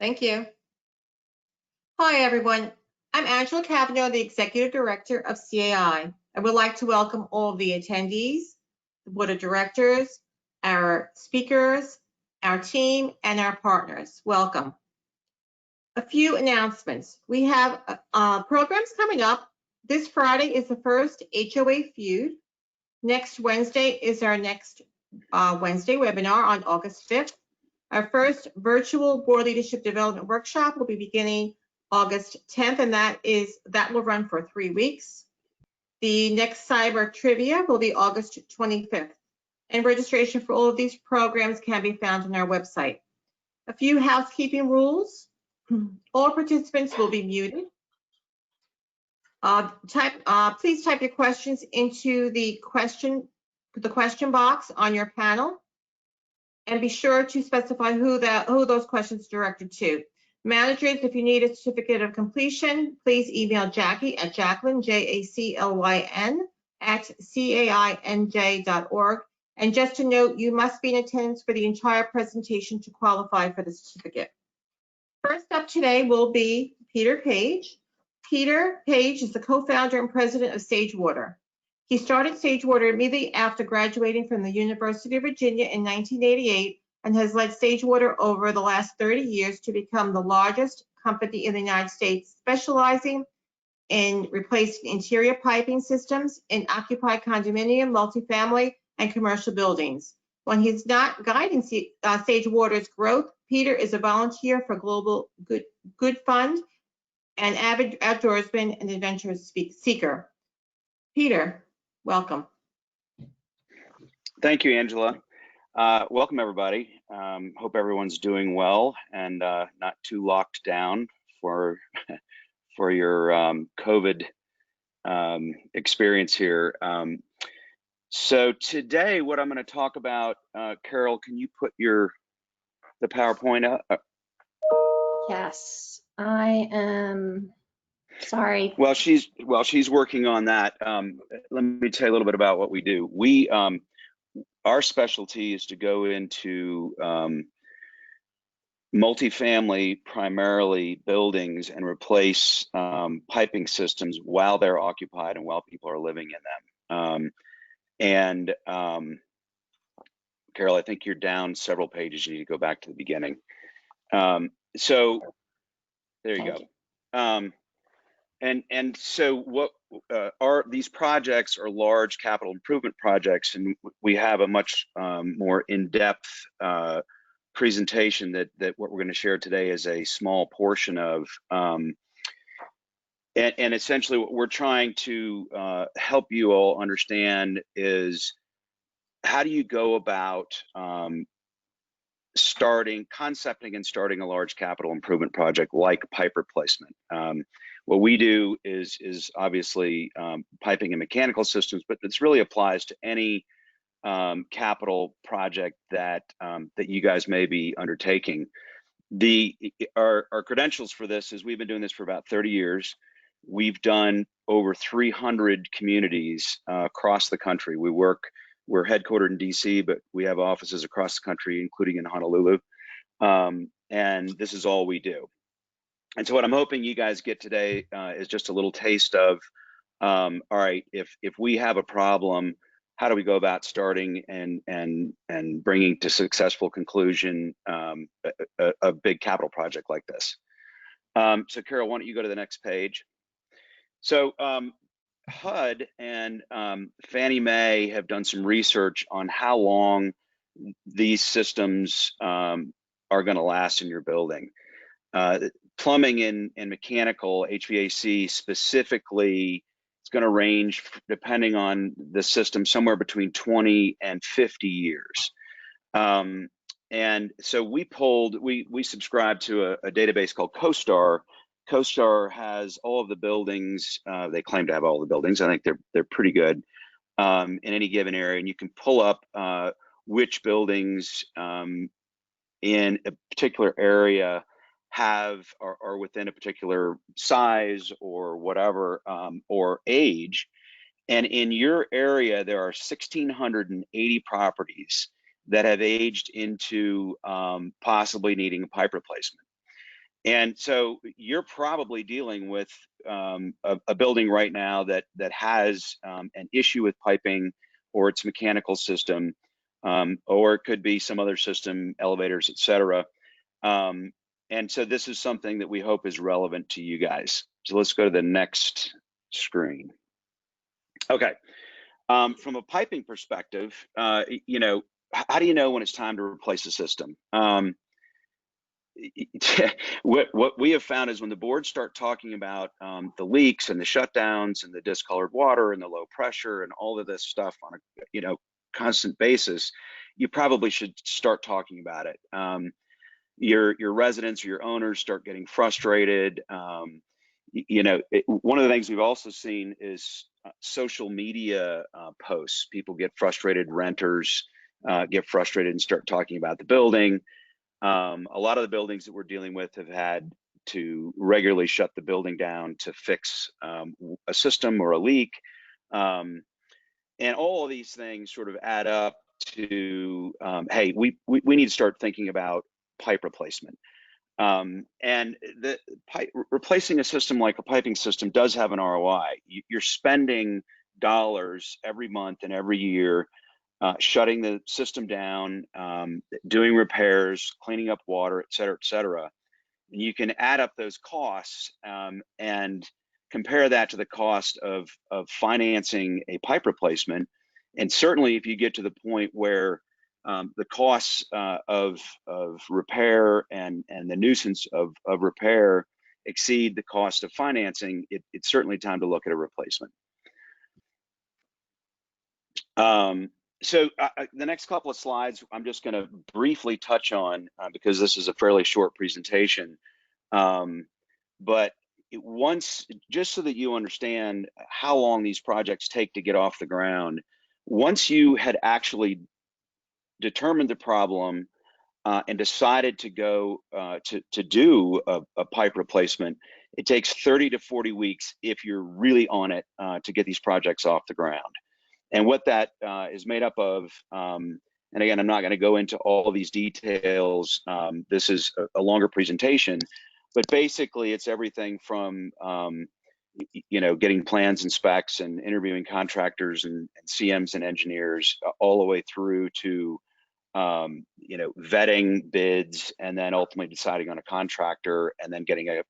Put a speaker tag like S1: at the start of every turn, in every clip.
S1: Thank you. Hi, everyone. I'm Angela Cavanaugh, the Executive Director of CAI. I would like to welcome all of the attendees, the Board of Directors, our speakers, our team, and our partners. Welcome. A few announcements. We have programs coming up. This Friday is the first HOA Feud. Next Wednesday is our next Wednesday webinar on August 5th. Our first virtual board leadership development workshop will be beginning August 10th, and that will run for 3 weeks. The next cyber trivia will be August 25th, and registration for all of these programs can be found on our website. A few housekeeping rules. All participants will be muted. Please type your questions into the question box on your panel, and be sure to specify who those questions are directed to. Managers, if you need a certificate of completion, please email Jackie at Jacqueline, Jaclyn, at CAI-NJ.org. And just to note, you must be in attendance for the entire presentation to qualify for the certificate. First up today will be Peter Page. Peter Page is the co-founder and president of SageWater. He started SageWater immediately after graduating from the University of Virginia in 1988 and has led SageWater over the last 30 years to become the largest company in the United States, specializing in replacing interior piping systems in occupied condominium, multifamily, and commercial buildings. When he's not guiding SageWater's growth, Peter is a volunteer for Global Good Fund, an avid outdoorsman and adventure seeker. Peter, welcome.
S2: Thank you, Angela. Welcome, everybody. Hope everyone's doing well and not too locked down for your COVID experience here. So today, what I'm going to talk about, Carol, can you put the PowerPoint up?
S3: Yes, I am. Sorry.
S2: Well, she's working on that. Let me tell you a little bit about what we do. Our specialty is to go into multifamily, primarily buildings, and replace piping systems while they're occupied and while people are living in them. Carol, I think you're down several pages. You need to go back to the beginning. So there you go. And so what are these projects are large capital improvement projects, and we have a much more in-depth presentation that what we're going to share today is a small portion of. And essentially what we're trying to help you all understand is how do you go about concepting and starting a large capital improvement project like pipe replacement. What we do is obviously piping and mechanical systems, but this really applies to any capital project that you guys may be undertaking. Our credentials for this is we've been doing this for about 30 years. We've done over 300 communities across the country. We're headquartered in DC, but we have offices across the country, including in Honolulu. And this is all we do. And so what I'm hoping you guys get today is just a little taste of, all right, if we have a problem, how do we go about starting and bringing to successful conclusion a big capital project like this? So Carol, why don't you go to the next page? So HUD and Fannie Mae have done some research on how long these systems are going to last in your building. Plumbing and mechanical, HVAC specifically, it's going to range, depending on the system, somewhere between 20 and 50 years. And so we subscribe to a database called CoStar. CoStar has all of the buildings. They claim to have all the buildings. I think they're pretty good in any given area, and you can pull up which buildings in a particular area are within a particular size or whatever, or age. And in your area, there are 1,680 properties that have aged into possibly needing a pipe replacement. And so you're probably dealing with a building right now that has an issue with piping or its mechanical system, or it could be some other system, elevators, et cetera. And so this is something that we hope is relevant to you guys. So let's go to the next screen. Okay. From a piping perspective, you know, how do you know when it's time to replace a system? What we have found is when the boards start talking about the leaks and the shutdowns and the discolored water and the low pressure and all of this stuff on a constant basis, you probably should start talking about it. Your residents or your owners start getting frustrated. One of the things we've also seen is social media posts. People get frustrated, renters get frustrated and start talking about the building. A lot of the buildings that we're dealing with have had to regularly shut the building down to fix a system or a leak. And all of these things sort of add up to, hey, we need to start thinking about pipe replacement. And the replacing a system like a piping system does have an ROI. You're spending dollars every month and every year shutting the system down, doing repairs, cleaning up water, et cetera, et cetera. And you can add up those costs and compare that to the cost of financing a pipe replacement. And certainly if you get to the point where the costs of repair and the nuisance of repair exceed the cost of financing, it's certainly time to look at a replacement. So the next couple of slides, I'm just going to briefly touch on because this is a fairly short presentation. But just so that you understand how long these projects take to get off the ground, once you had actually determined the problem and decided to go to do a pipe replacement, it takes 30 to 40 weeks if you're really on it to get these projects off the ground. And what that is made up of, and again, I'm not going to go into all of these details. This is a longer presentation, but basically it's everything from, getting plans and specs and interviewing contractors and CMs and engineers all the way through to, vetting bids and then ultimately deciding on a contractor and then getting a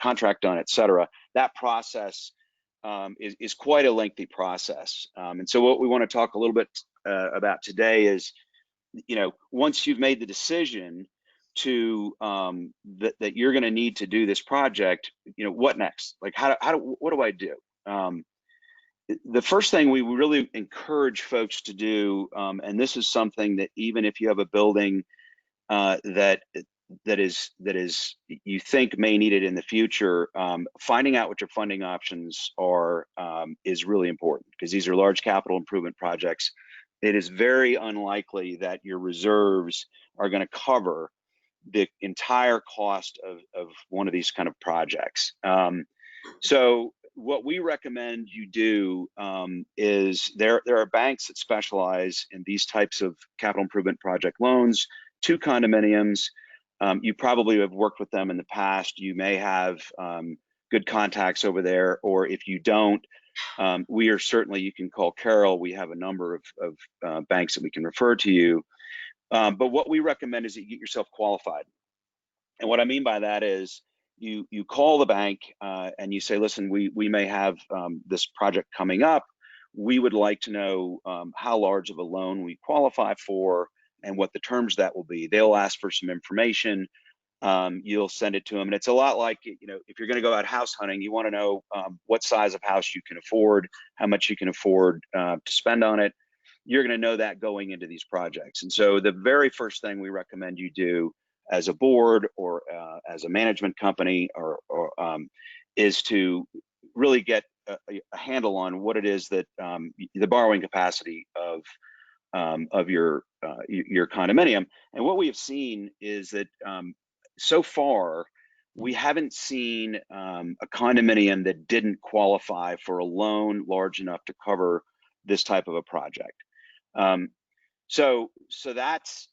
S2: contract done, et cetera. That process is quite a lengthy process. And so what we want to talk a little bit about today is, once you've made the decision to that you're going to need to do this project, what next? Like what do I do? The first thing we really encourage folks to do, and this is something that even if you have a building that is you think may need it in the future, finding out what your funding options are is really important because these are large capital improvement projects. It is very unlikely that your reserves are going to cover the entire cost of one of these kind of projects. So what we recommend you do is there are banks that specialize in these types of capital improvement project loans, 2 condominiums. You probably have worked with them in the past. You may have good contacts over there, or if you don't, you can call Carol. We have a number of banks that we can refer to you. But what we recommend is that you get yourself qualified. And what I mean by that is you call the bank and you say, listen, we may have this project coming up. We would like to know how large of a loan we qualify for and what the terms that will be. They'll ask for some information. You'll send it to them. And it's a lot like, if you're going to go out house hunting, you want to know what size of house you can afford, how much you can afford to spend on it. You're going to know that going into these projects. And so the very first thing we recommend you do as a board or as a management company is to really get a handle on what it is that the borrowing capacity of your condominium. And what we have seen is that so far we haven't seen a condominium that didn't qualify for a loan large enough to cover this type of a project. So that's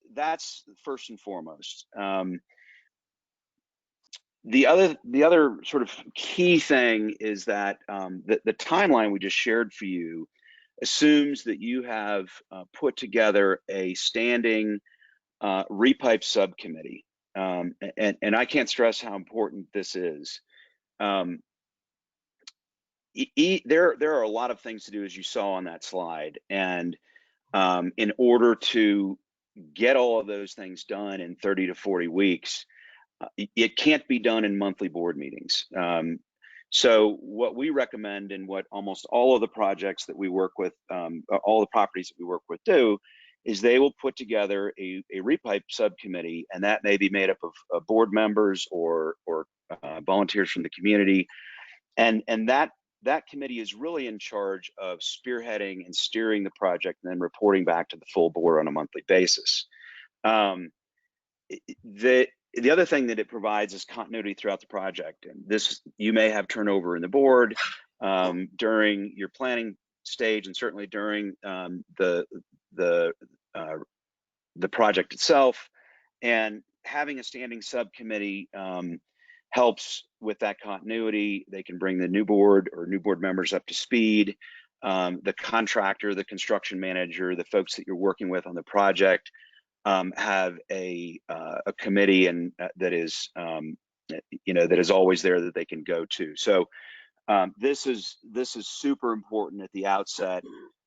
S2: first and foremost. The other sort of key thing is that the timeline we just shared for you assumes that you have put together a standing Repipe subcommittee, and I can't stress how important this is. There are a lot of things to do, as you saw on that slide, and in order to get all of those things done in 30 to 40 weeks, it can't be done in monthly board meetings. So what we recommend, and what almost all of the projects that we work with, all the properties that we work with do, is they will put together a Repipe subcommittee, and that may be made up of board members or volunteers from the community, and that committee is really in charge of spearheading and steering the project, and then reporting back to the full board on a monthly basis. The other thing that it provides is continuity throughout the project. And this, you may have turnover in the board during your planning stage, and certainly during the project itself. And having a standing subcommittee helps with that continuity. They can bring the new board or new board members up to speed. The contractor, the construction manager, the folks that you're working with on the project have a committee, and that is that is always there, that they can go to. So this is super important at the outset,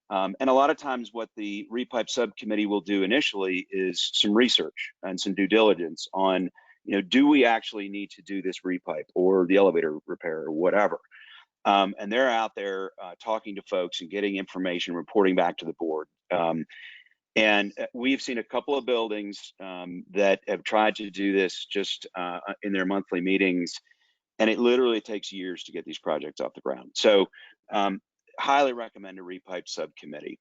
S2: and a lot of times what the Repipe subcommittee will do initially is some research and some due diligence on, do we actually need to do this Repipe or the elevator repair or whatever, and they're out there talking to folks and getting information, reporting back to the board. And we've seen a couple of buildings that have tried to do this just in their monthly meetings, and it literally takes years to get these projects off the ground. So highly recommend a Repipe subcommittee.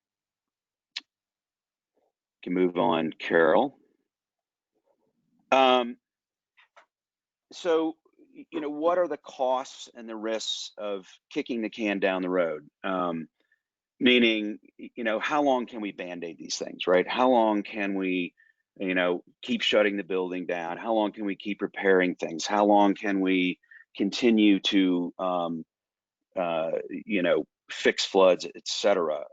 S2: You can move on, Carol. So, what are the costs and the risks of kicking the can down the road? Meaning, how long can we Band-Aid these things, right? How long can we, keep shutting the building down? How long can we keep repairing things? How long can we continue to, fix floods, et cetera?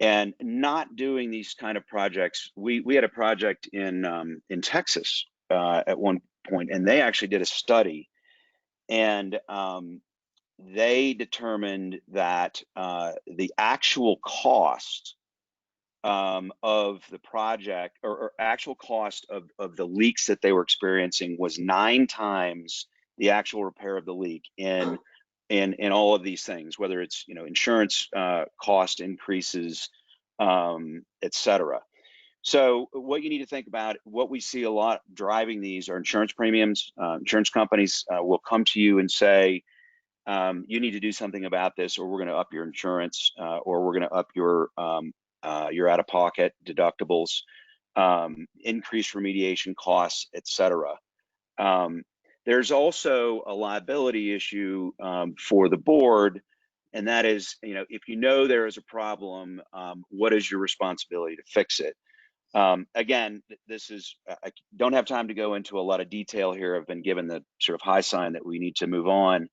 S2: And not doing these kind of projects. We had a project in Texas at one point, and they actually did a study, and they determined that the actual cost of the project, or actual cost of the leaks that they were experiencing, was 9 times the actual repair of the leak in all of these things, whether it's insurance cost increases, et cetera. So what you need to think about, what we see a lot driving these, are insurance premiums. Insurance companies will come to you and say, you need to do something about this, or we're going to up your insurance, or we're going to up your out-of-pocket deductibles, increase remediation costs, et cetera. There's also a liability issue for the board, and that is, if there is a problem, what is your responsibility to fix it? Again, this is, I don't have time to go into a lot of detail here. I've been given the sort of high sign that we need to move on.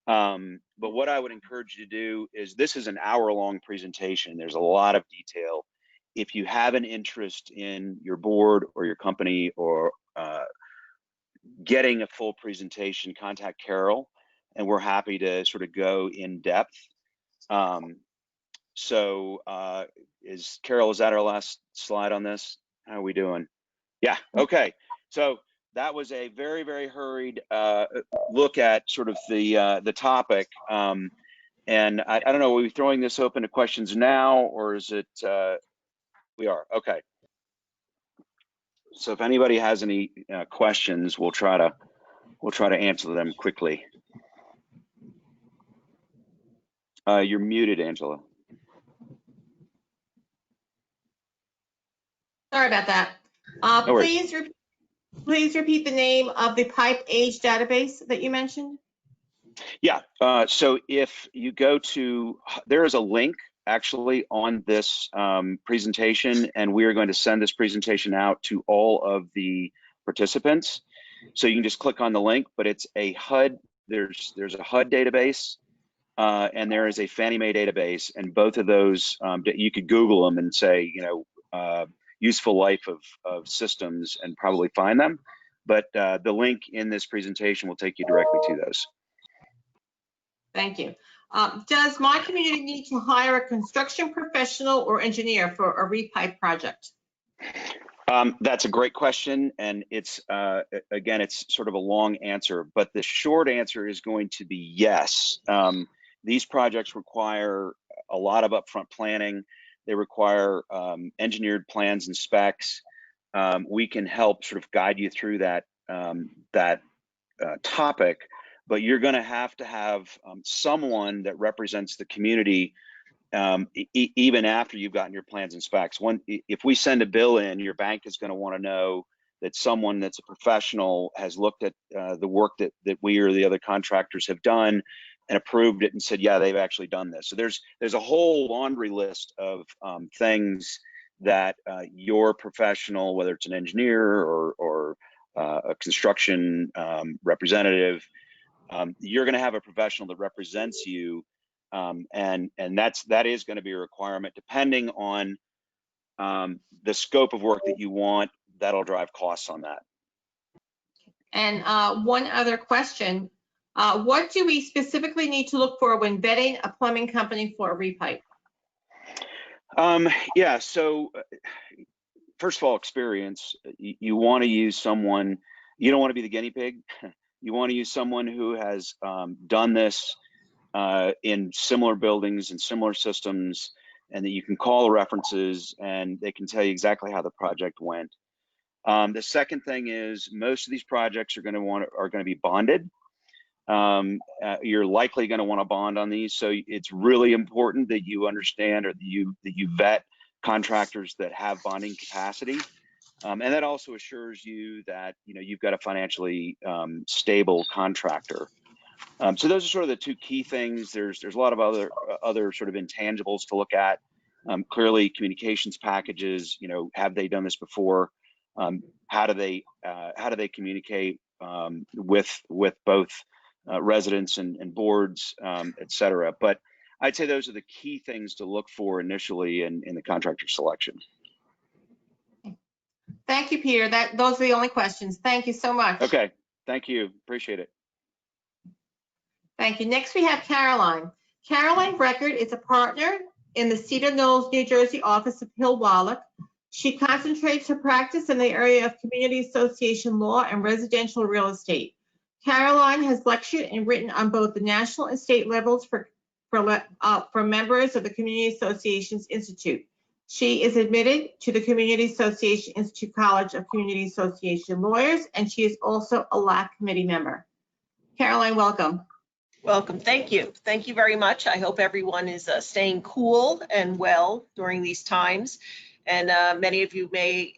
S2: But what I would encourage you to do is, this is an hour-long presentation. There's a lot of detail. If you have an interest in your board or your company, or getting a full presentation, contact Carol, and we're happy to sort of go in depth. So Carol, is that our last slide on this? How are we doing? Yeah, okay. So that was a very, very hurried look at sort of the topic. And I don't know, are we throwing this open to questions now, or is it, we are, okay. So if anybody has any questions, we'll try to answer them quickly. You're muted, Angela.
S1: Sorry about that.
S2: No worries.
S1: Please repeat the name of the pipe age database that you mentioned.
S2: Yeah, so if you go to, there is a link actually on this presentation, and we are going to send this presentation out to all of the participants. So you can just click on the link, but it's a HUD. There's a HUD database, and there is a Fannie Mae database, and both of those, you could Google them and say, useful life of systems, and probably find them. But the link in this presentation will take you directly to those.
S1: Thank you. Does my community need to hire a construction professional or engineer for a Repipe project?
S2: That's a great question, and it's again, it's sort of a long answer, but the short answer is going to be yes. These projects require a lot of upfront planning. They require engineered plans and specs. We can help sort of guide you through that topic, but you're going to have someone that represents the community even after you've gotten your plans and specs. If we send a bill in, your bank is going to want to know that someone that's a professional has looked at the work that we or the other contractors have done and approved it and said, yeah, they've actually done this. So there's a whole laundry list of things that your professional, whether it's an engineer or a construction representative, you're going to have a professional that represents you, and that is going to be a requirement depending on the scope of work that you want. That'll drive costs on that.
S1: And one other question, what do we specifically need to look for when vetting a plumbing company for a Repipe?
S2: Yeah, so first of all, experience. You want to use someone, you don't want to be the guinea pig. You want to use someone who has done this in similar buildings and similar systems, and that you can call the references and they can tell you exactly how the project went. The second thing is most of these projects are going to be bonded. You're likely going to want to bond on these, so it's really important that you understand, or that you vet contractors that have bonding capacity, and that also assures you that you've got a financially stable contractor. So those are sort of the two key things. There's a lot of other sort of intangibles to look at. Clearly, communications packages. Have they done this before? How do they communicate with both residents and boards, et cetera? But I'd say those are the key things to look for initially in the contractor selection.
S1: Thank you, Peter. Those are the only questions. Thank you so much.
S2: Okay, thank you. Appreciate it.
S1: Thank you. Next, we have Caroline. Caroline Breckert is a partner in the Cedar Knolls, New Jersey office of Hill Wallack. She concentrates her practice in the area of community association law and residential real estate. Caroline has lectured and written on both the national and state levels for members of the Community Associations Institute. She is admitted to the Community Association Institute College of Community Association Lawyers, and she is also a LAC committee member. Caroline, welcome.
S4: Welcome. Thank you. Thank you very much. I hope everyone is staying cool and well during these times. And many of you may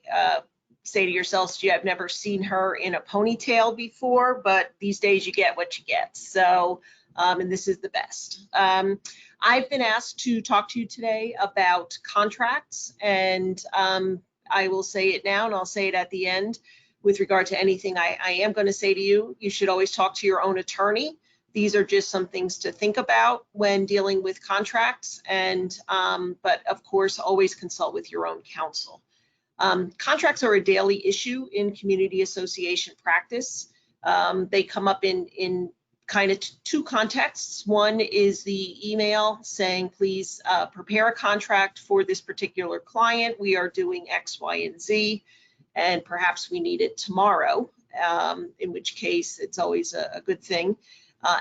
S4: say to yourselves, gee, I've never seen her in a ponytail before, but these days you get what you get. So, and this is the best. I've been asked to talk to you today about contracts, and I will say it now and I'll say it at the end. With regard to anything I am going to say to you, you should always talk to your own attorney. These are just some things to think about when dealing with contracts, and but of course, always consult with your own counsel. Contracts are a daily issue in community association practice. They come up in kind of two contexts. One is the email saying, please prepare a contract for this particular client. We are doing X, Y, and Z, and perhaps we need it tomorrow, in which case it's always a good thing.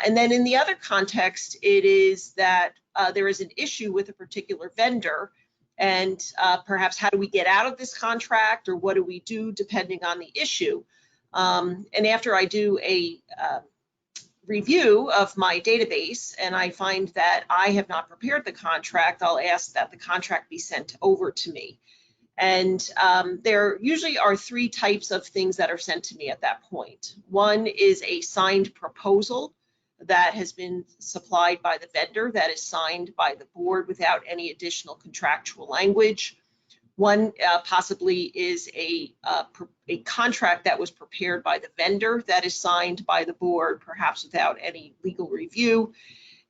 S4: And then in the other context, it is that there is an issue with a particular vendor, and perhaps how do we get out of this contract, or what do we do depending on the issue. And after I do a review of my database and I find that I have not prepared the contract, I'll ask that the contract be sent over to me. And there usually are three types of things that are sent to me at that point. One is a signed proposal that has been supplied by the vendor, that is signed by the board without any additional contractual language. One possibly is a contract that was prepared by the vendor that is signed by the board, perhaps without any legal review.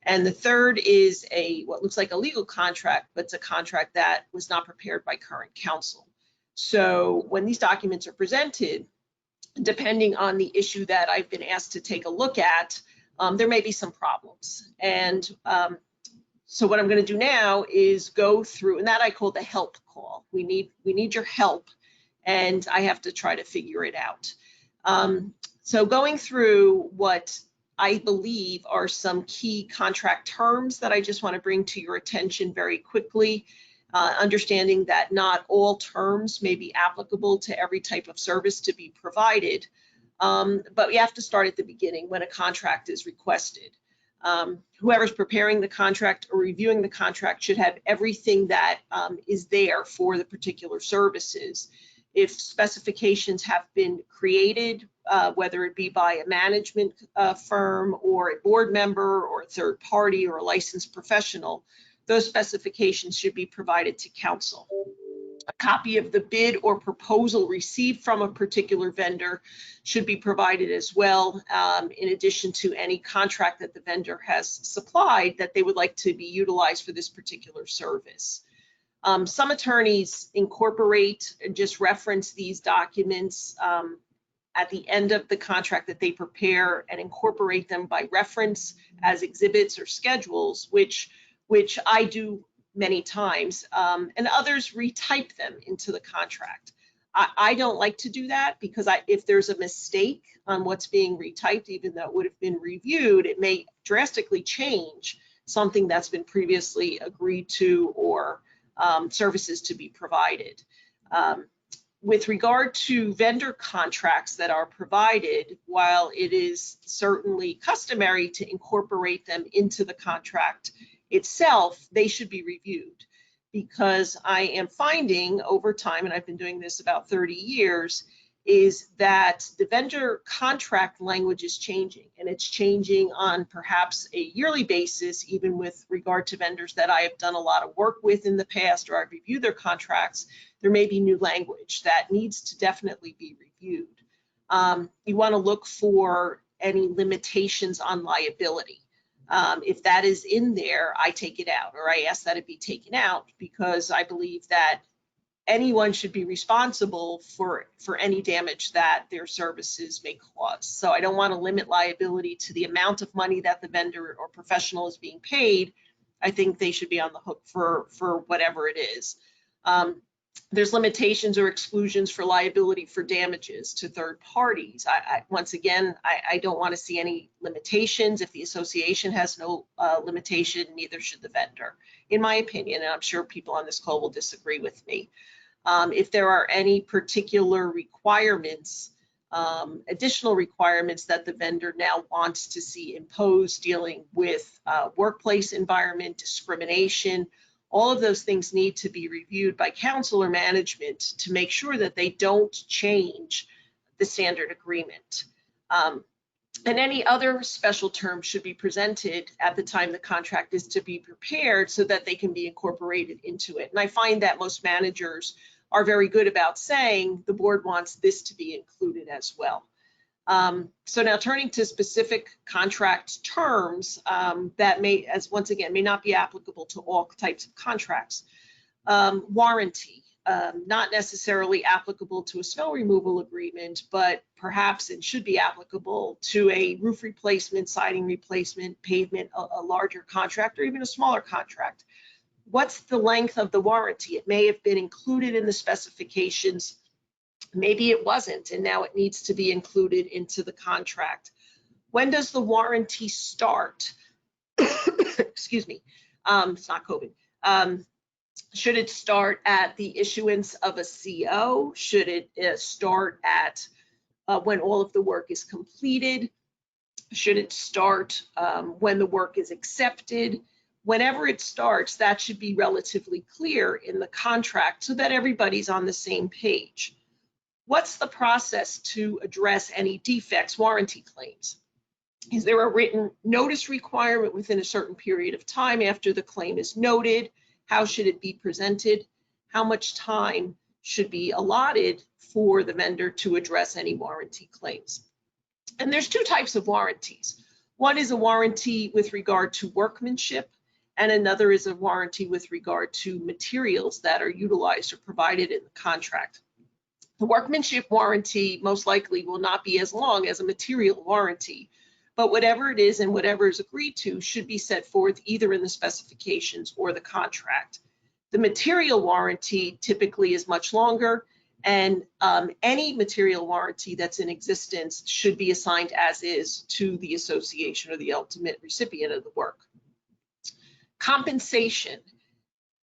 S4: And the third is what looks like a legal contract, but it's a contract that was not prepared by current counsel. So when these documents are presented, depending on the issue that I've been asked to take a look at, there may be some problems. And so what I'm going to do now is go through, and that I call the help call. We need your help, and I have to try to figure it out. So going through what I believe are some key contract terms that I just want to bring to your attention very quickly, understanding that not all terms may be applicable to every type of service to be provided, but we have to start at the beginning when a contract is requested. Whoever's preparing the contract or reviewing the contract should have everything that is there for the particular services. If specifications have been created, whether it be by a management firm or a board member or a third party or a licensed professional, those specifications should be provided to counsel. A copy of the bid or proposal received from a particular vendor should be provided as well, in addition to any contract that the vendor has supplied that they would like to be utilized for this particular service. Some attorneys incorporate and just reference these documents at the end of the contract that they prepare and incorporate them by reference as exhibits or schedules, which I do many times, and others retype them into the contract. I don't like to do that because if there's a mistake on what's being retyped, even though it would have been reviewed, it may drastically change something that's been previously agreed to or services to be provided. With regard to vendor contracts that are provided, while it is certainly customary to incorporate them into the contract itself, they should be reviewed, because I am finding over time, and I've been doing this about 30 years, is that the vendor contract language is changing, and it's changing on perhaps a yearly basis, even with regard to vendors that I have done a lot of work with in the past, or I've reviewed their contracts. There may be new language that needs to definitely be reviewed. You want to look for any limitations on liability. If that is in there, I take it out, or I ask that it be taken out, because I believe that anyone should be responsible for any damage that their services may cause. So I don't want to limit liability to the amount of money that the vendor or professional is being paid. I think they should be on the hook for whatever it is. There's limitations or exclusions for liability for damages to third parties. Once again, I don't want to see any limitations. If the association has no limitation, neither should the vendor, in my opinion, and I'm sure people on this call will disagree with me. If there are any particular requirements, additional requirements that the vendor now wants to see imposed dealing with workplace environment, discrimination, all of those things need to be reviewed by counsel or management to make sure that they don't change the standard agreement. And any other special terms should be presented at the time the contract is to be prepared so that they can be incorporated into it. And I find that most managers are very good about saying the board wants this to be included as well. So now turning to specific contract terms that once again, may not be applicable to all types of contracts. Warranty, not necessarily applicable to a snow removal agreement, but perhaps it should be applicable to a roof replacement, siding replacement, pavement, a larger contract, or even a smaller contract. What's the length of the warranty? It may have been included in the specifications. Maybe it wasn't, and now it needs to be included into the contract. When does the warranty start? Excuse me, it's not COVID. Should it start at the issuance of a CO? Should it start at when all of the work is completed? Should it start when the work is accepted? Whenever it starts, that should be relatively clear in the contract so that everybody's on the same page. What's the process to address any defects, warranty claims? Is there a written notice requirement within a certain period of time after the claim is noted? How should it be presented? how much time should be allotted for the vendor to address any warranty claims. And there's two types of warranties. One is a warranty with regard to workmanship, and another is a warranty with regard to materials that are utilized or provided in the contract. The workmanship warranty most likely will not be as long as a material warranty, but whatever it is and whatever is agreed to should be set forth either in the specifications or the contract. The material warranty typically is much longer, and any material warranty that's in existence should be assigned as is to the association or the ultimate recipient of the work. Compensation.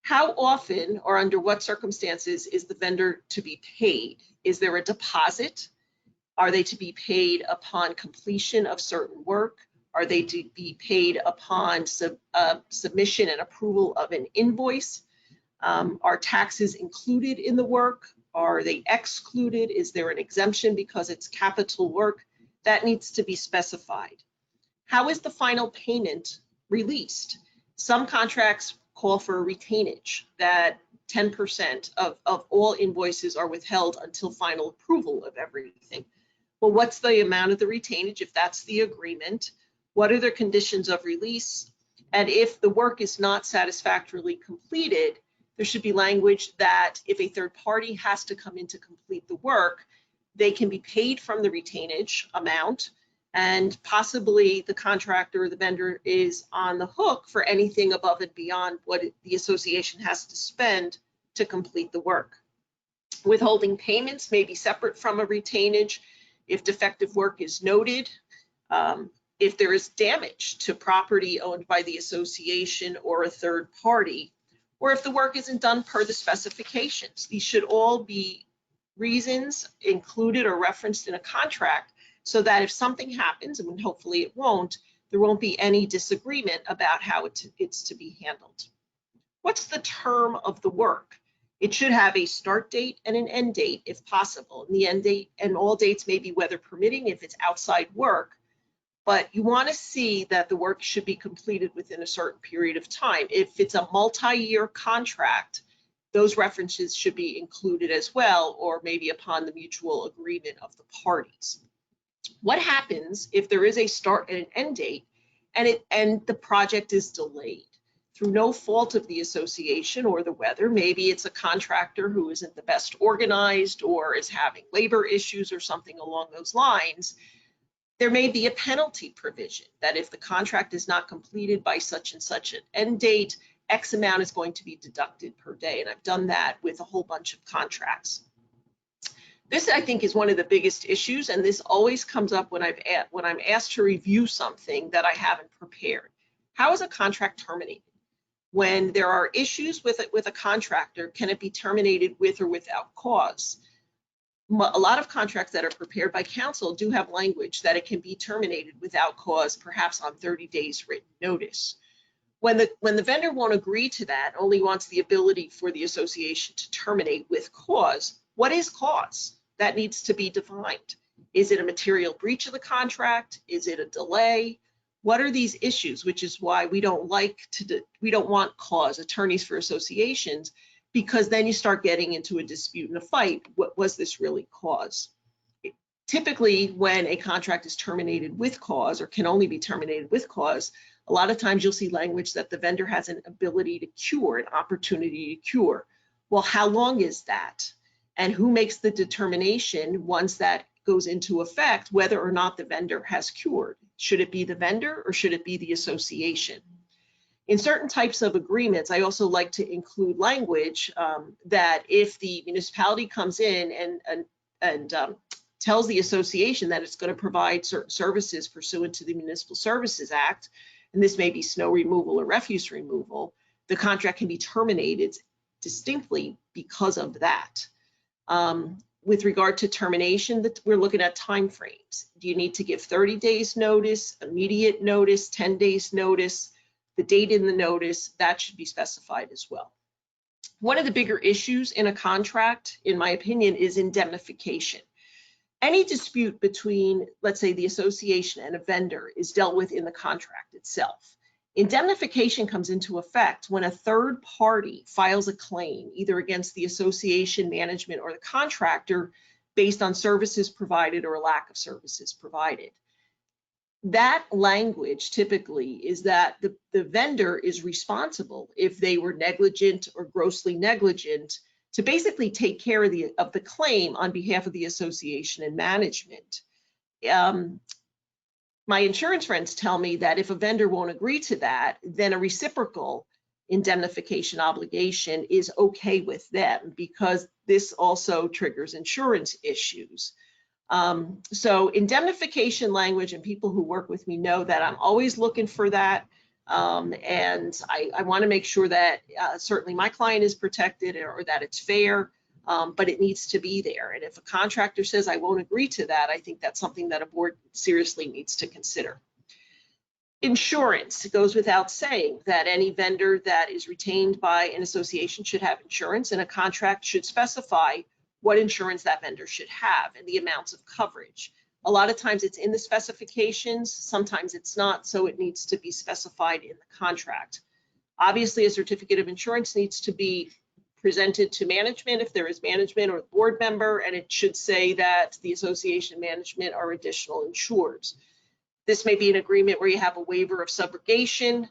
S4: How often or under what circumstances is the vendor to be paid? Is there a deposit? Are they to be paid upon completion of certain work? Are they to be paid upon submission and approval of an invoice? Are taxes included in the work? Are they excluded? Is there an exemption because it's capital work? That needs to be specified. How is the final payment released? Some contracts call for a retainage, that 10% of all invoices are withheld until final approval of everything. Well, what's the amount of the retainage if that's the agreement? What are the conditions of release? And if the work is not satisfactorily completed, there should be language that if a third party has to come in to complete the work, they can be paid from the retainage amount, and possibly the contractor or the vendor is on the hook for anything above and beyond what the association has to spend to complete the work. Withholding payments may be separate from a retainage if defective work is noted, if there is damage to property owned by the association or a third party, or if the work isn't done per the specifications. These should all be reasons included or referenced in a contract so that if something happens, and hopefully it won't, there won't be any disagreement about how it's to be handled. What's the term of the work? It should have a start date and an end date if possible. And the end date and all dates may be weather permitting if it's outside work, but you want to see that the work should be completed within a certain period of time. If it's a multi-year contract, those references should be included as well, or maybe upon the mutual agreement of the parties. What happens if there is a start and an end date and the project is delayed through no fault of the association or the weather? Maybe it's a contractor who isn't the best organized or is having labor issues or something along those lines. There may be a penalty provision that if the contract is not completed by such and such an end date, X amount is going to be deducted per day. And I've done that with a whole bunch of contracts. This, I think, is one of the biggest issues, and this always comes up when I'm asked to review something that I haven't prepared. How is a contract terminated? When there are issues with a contractor, can it be terminated with or without cause? A lot of contracts that are prepared by counsel do have language that it can be terminated without cause, perhaps on 30 days written notice. When the vendor won't agree to that, only wants the ability for the association to terminate with cause, what is cause? That needs to be defined. Is it a material breach of the contract? Is it a delay? What are these issues? Which is why we don't want cause, attorneys for associations, because then you start getting into a dispute and a fight. What was this really cause? Typically, when a contract is terminated with cause or can only be terminated with cause, a lot of times you'll see language that the vendor has an ability to cure, an opportunity to cure. Well, how long is that? And who makes the determination once that goes into effect, whether or not the vendor has cured? Should it be the vendor or should it be the association? In certain types of agreements, I also like to include language that if the municipality comes in and tells the association that it's going to provide certain services pursuant to the Municipal Services Act, and this may be snow removal or refuse removal, the contract can be terminated distinctly because of that. With regard to termination, we're looking at timeframes. Do you need to give 30 days notice, immediate notice, 10 days notice? The date in the notice, that should be specified as well. One of the bigger issues in a contract, in my opinion, is indemnification. Any dispute between, let's say, the association and a vendor is dealt with in the contract itself. Indemnification comes into effect when a third party files a claim either against the association, management, or the contractor based on services provided or a lack of services provided. That language typically is that the vendor is responsible if they were negligent or grossly negligent to basically take care of the claim on behalf of the association and management. My insurance friends tell me that if a vendor won't agree to that, then a reciprocal indemnification obligation is okay with them, because this also triggers insurance issues. So indemnification language, and people who work with me know that I'm always looking for that. And I want to make sure that certainly my client is protected, or that it's fair, but it needs to be there. And if a contractor says, I won't agree to that, I think that's something that a board seriously needs to consider. Insurance, it goes without saying that any vendor that is retained by an association should have insurance, and a contract should specify what insurance that vendor should have and the amounts of coverage. A lot of times it's in the specifications, sometimes it's not, so it needs to be specified in the contract. Obviously, a certificate of insurance needs to be presented to management if there is management or a board member, and it should say that the association management are additional insureds. This may be an agreement where you have a waiver of subrogation,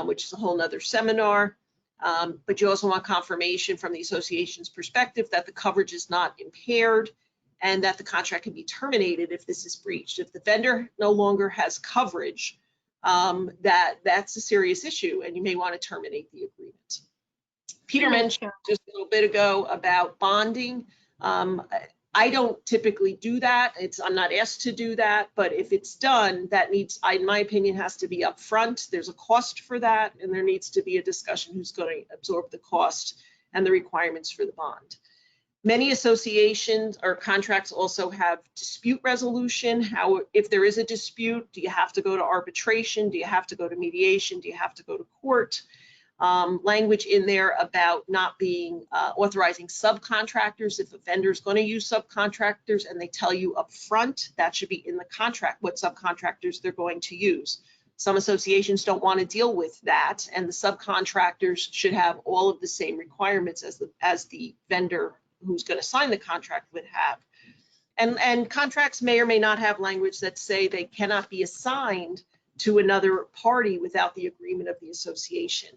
S4: which is a whole nother seminar. But you also want confirmation from the association's perspective that the coverage is not impaired and that the contract can be terminated if this is breached. If the vendor no longer has coverage, that's a serious issue, and you may want to terminate the agreement. Peter mentioned just a little bit ago about bonding. I don't typically do that. I'm not asked to do that, but if it's done, that needs, in my opinion, has to be upfront. There's a cost for that, and there needs to be a discussion who's going to absorb the cost and the requirements for the bond. Many associations or contracts also have dispute resolution. If there is a dispute, do you have to go to arbitration? Do you have to go to mediation? Do you have to go to court? Language in there about not being authorizing subcontractors. If a vendor is going to use subcontractors and they tell you up front, that should be in the contract what subcontractors they're going to use. Some associations don't want to deal with that, and the subcontractors should have all of the same requirements as the vendor who's going to sign the contract would have. And contracts may or may not have language that say they cannot be assigned to another party without the agreement of the association.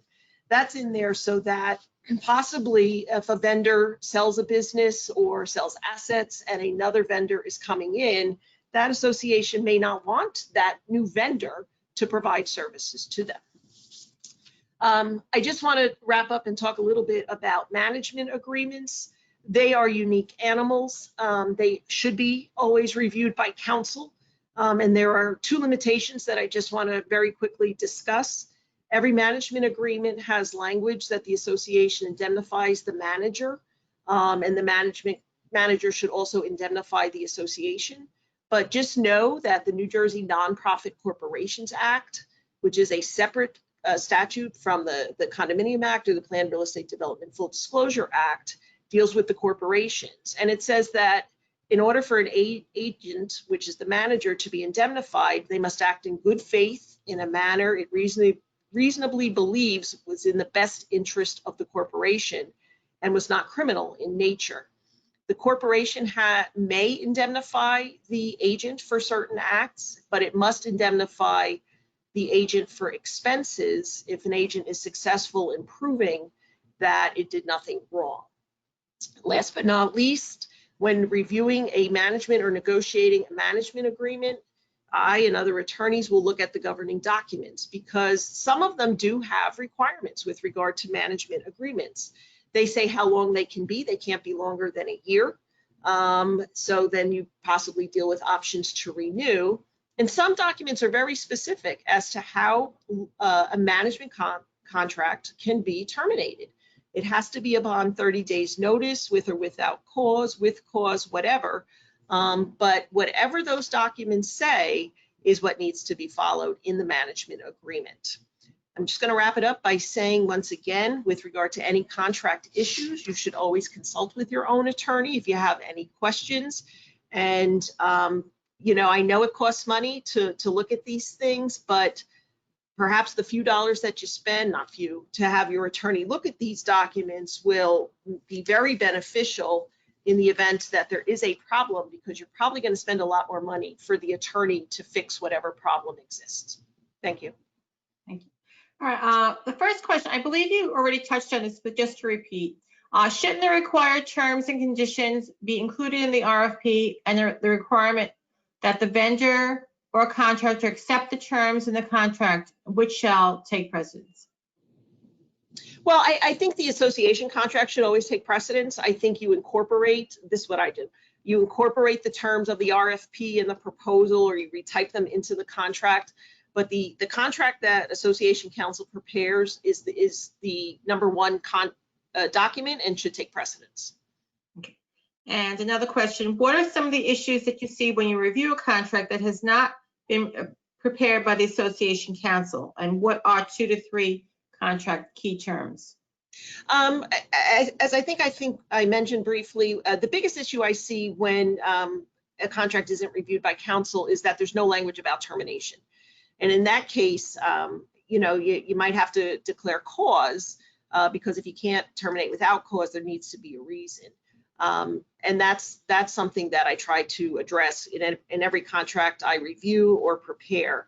S4: That's in there so that possibly if a vendor sells a business or sells assets and another vendor is coming in, that association may not want that new vendor to provide services to them. I just want to wrap up and talk a little bit about management agreements. They are unique animals. They should be always reviewed by counsel. And there are two limitations that I just want to very quickly discuss. Every management agreement has language that the association indemnifies the manager, and the manager should also indemnify the association. But just know that the New Jersey Nonprofit Corporations Act, which is a separate statute from the Condominium Act or the Planned Real Estate Development Full Disclosure Act, deals with the corporations. And it says that in order for an agent, which is the manager, to be indemnified, they must act in good faith in a manner it reasonably believes was in the best interest of the corporation and was not criminal in nature. The corporation may indemnify the agent for certain acts, but it must indemnify the agent for expenses if an agent is successful in proving that it did nothing wrong. Last but not least, when reviewing a management or negotiating a management agreement, I and other attorneys will look at the governing documents, because some of them do have requirements with regard to management agreements. They say how long they can be. They can't be longer than a year. So then you possibly deal with options to renew. And some documents are very specific as to how a management contract can be terminated. It has to be upon 30 days notice, with or without cause, with cause, whatever. But whatever those documents say is what needs to be followed in the management agreement. I'm just going to wrap it up by saying, once again, with regard to any contract issues, you should always consult with your own attorney if you have any questions. And, you know, I know it costs money to look at these things, but perhaps the few dollars that you spend, not few, to have your attorney look at these documents will be very beneficial in the event that there is a problem, because you're probably going to spend a lot more money for the attorney to fix whatever problem exists. Thank you.
S1: Thank you. All right, the first question, I believe you already touched on this, but just to repeat, shouldn't the required terms and conditions be included in the RFP, and the requirement that the vendor or contractor accept the terms in the contract, which shall take precedence?
S4: Well, I think the association contract should always take precedence. I think you incorporate, this is what I do, you incorporate the terms of the RFP in the proposal, or you retype them into the contract. But the contract that Association Council prepares is the number one document and should take precedence.
S1: Okay. And another question, what are some of the issues that you see when you review a contract that has not been prepared by the Association Council? And what are 2 to 3 contract key terms?
S4: As I think I mentioned briefly, the biggest issue I see when a contract isn't reviewed by council is that there's no language about termination. And in that case, you might have to declare cause, because if you can't terminate without cause, there needs to be a reason. And that's something that I try to address in every contract I review or prepare.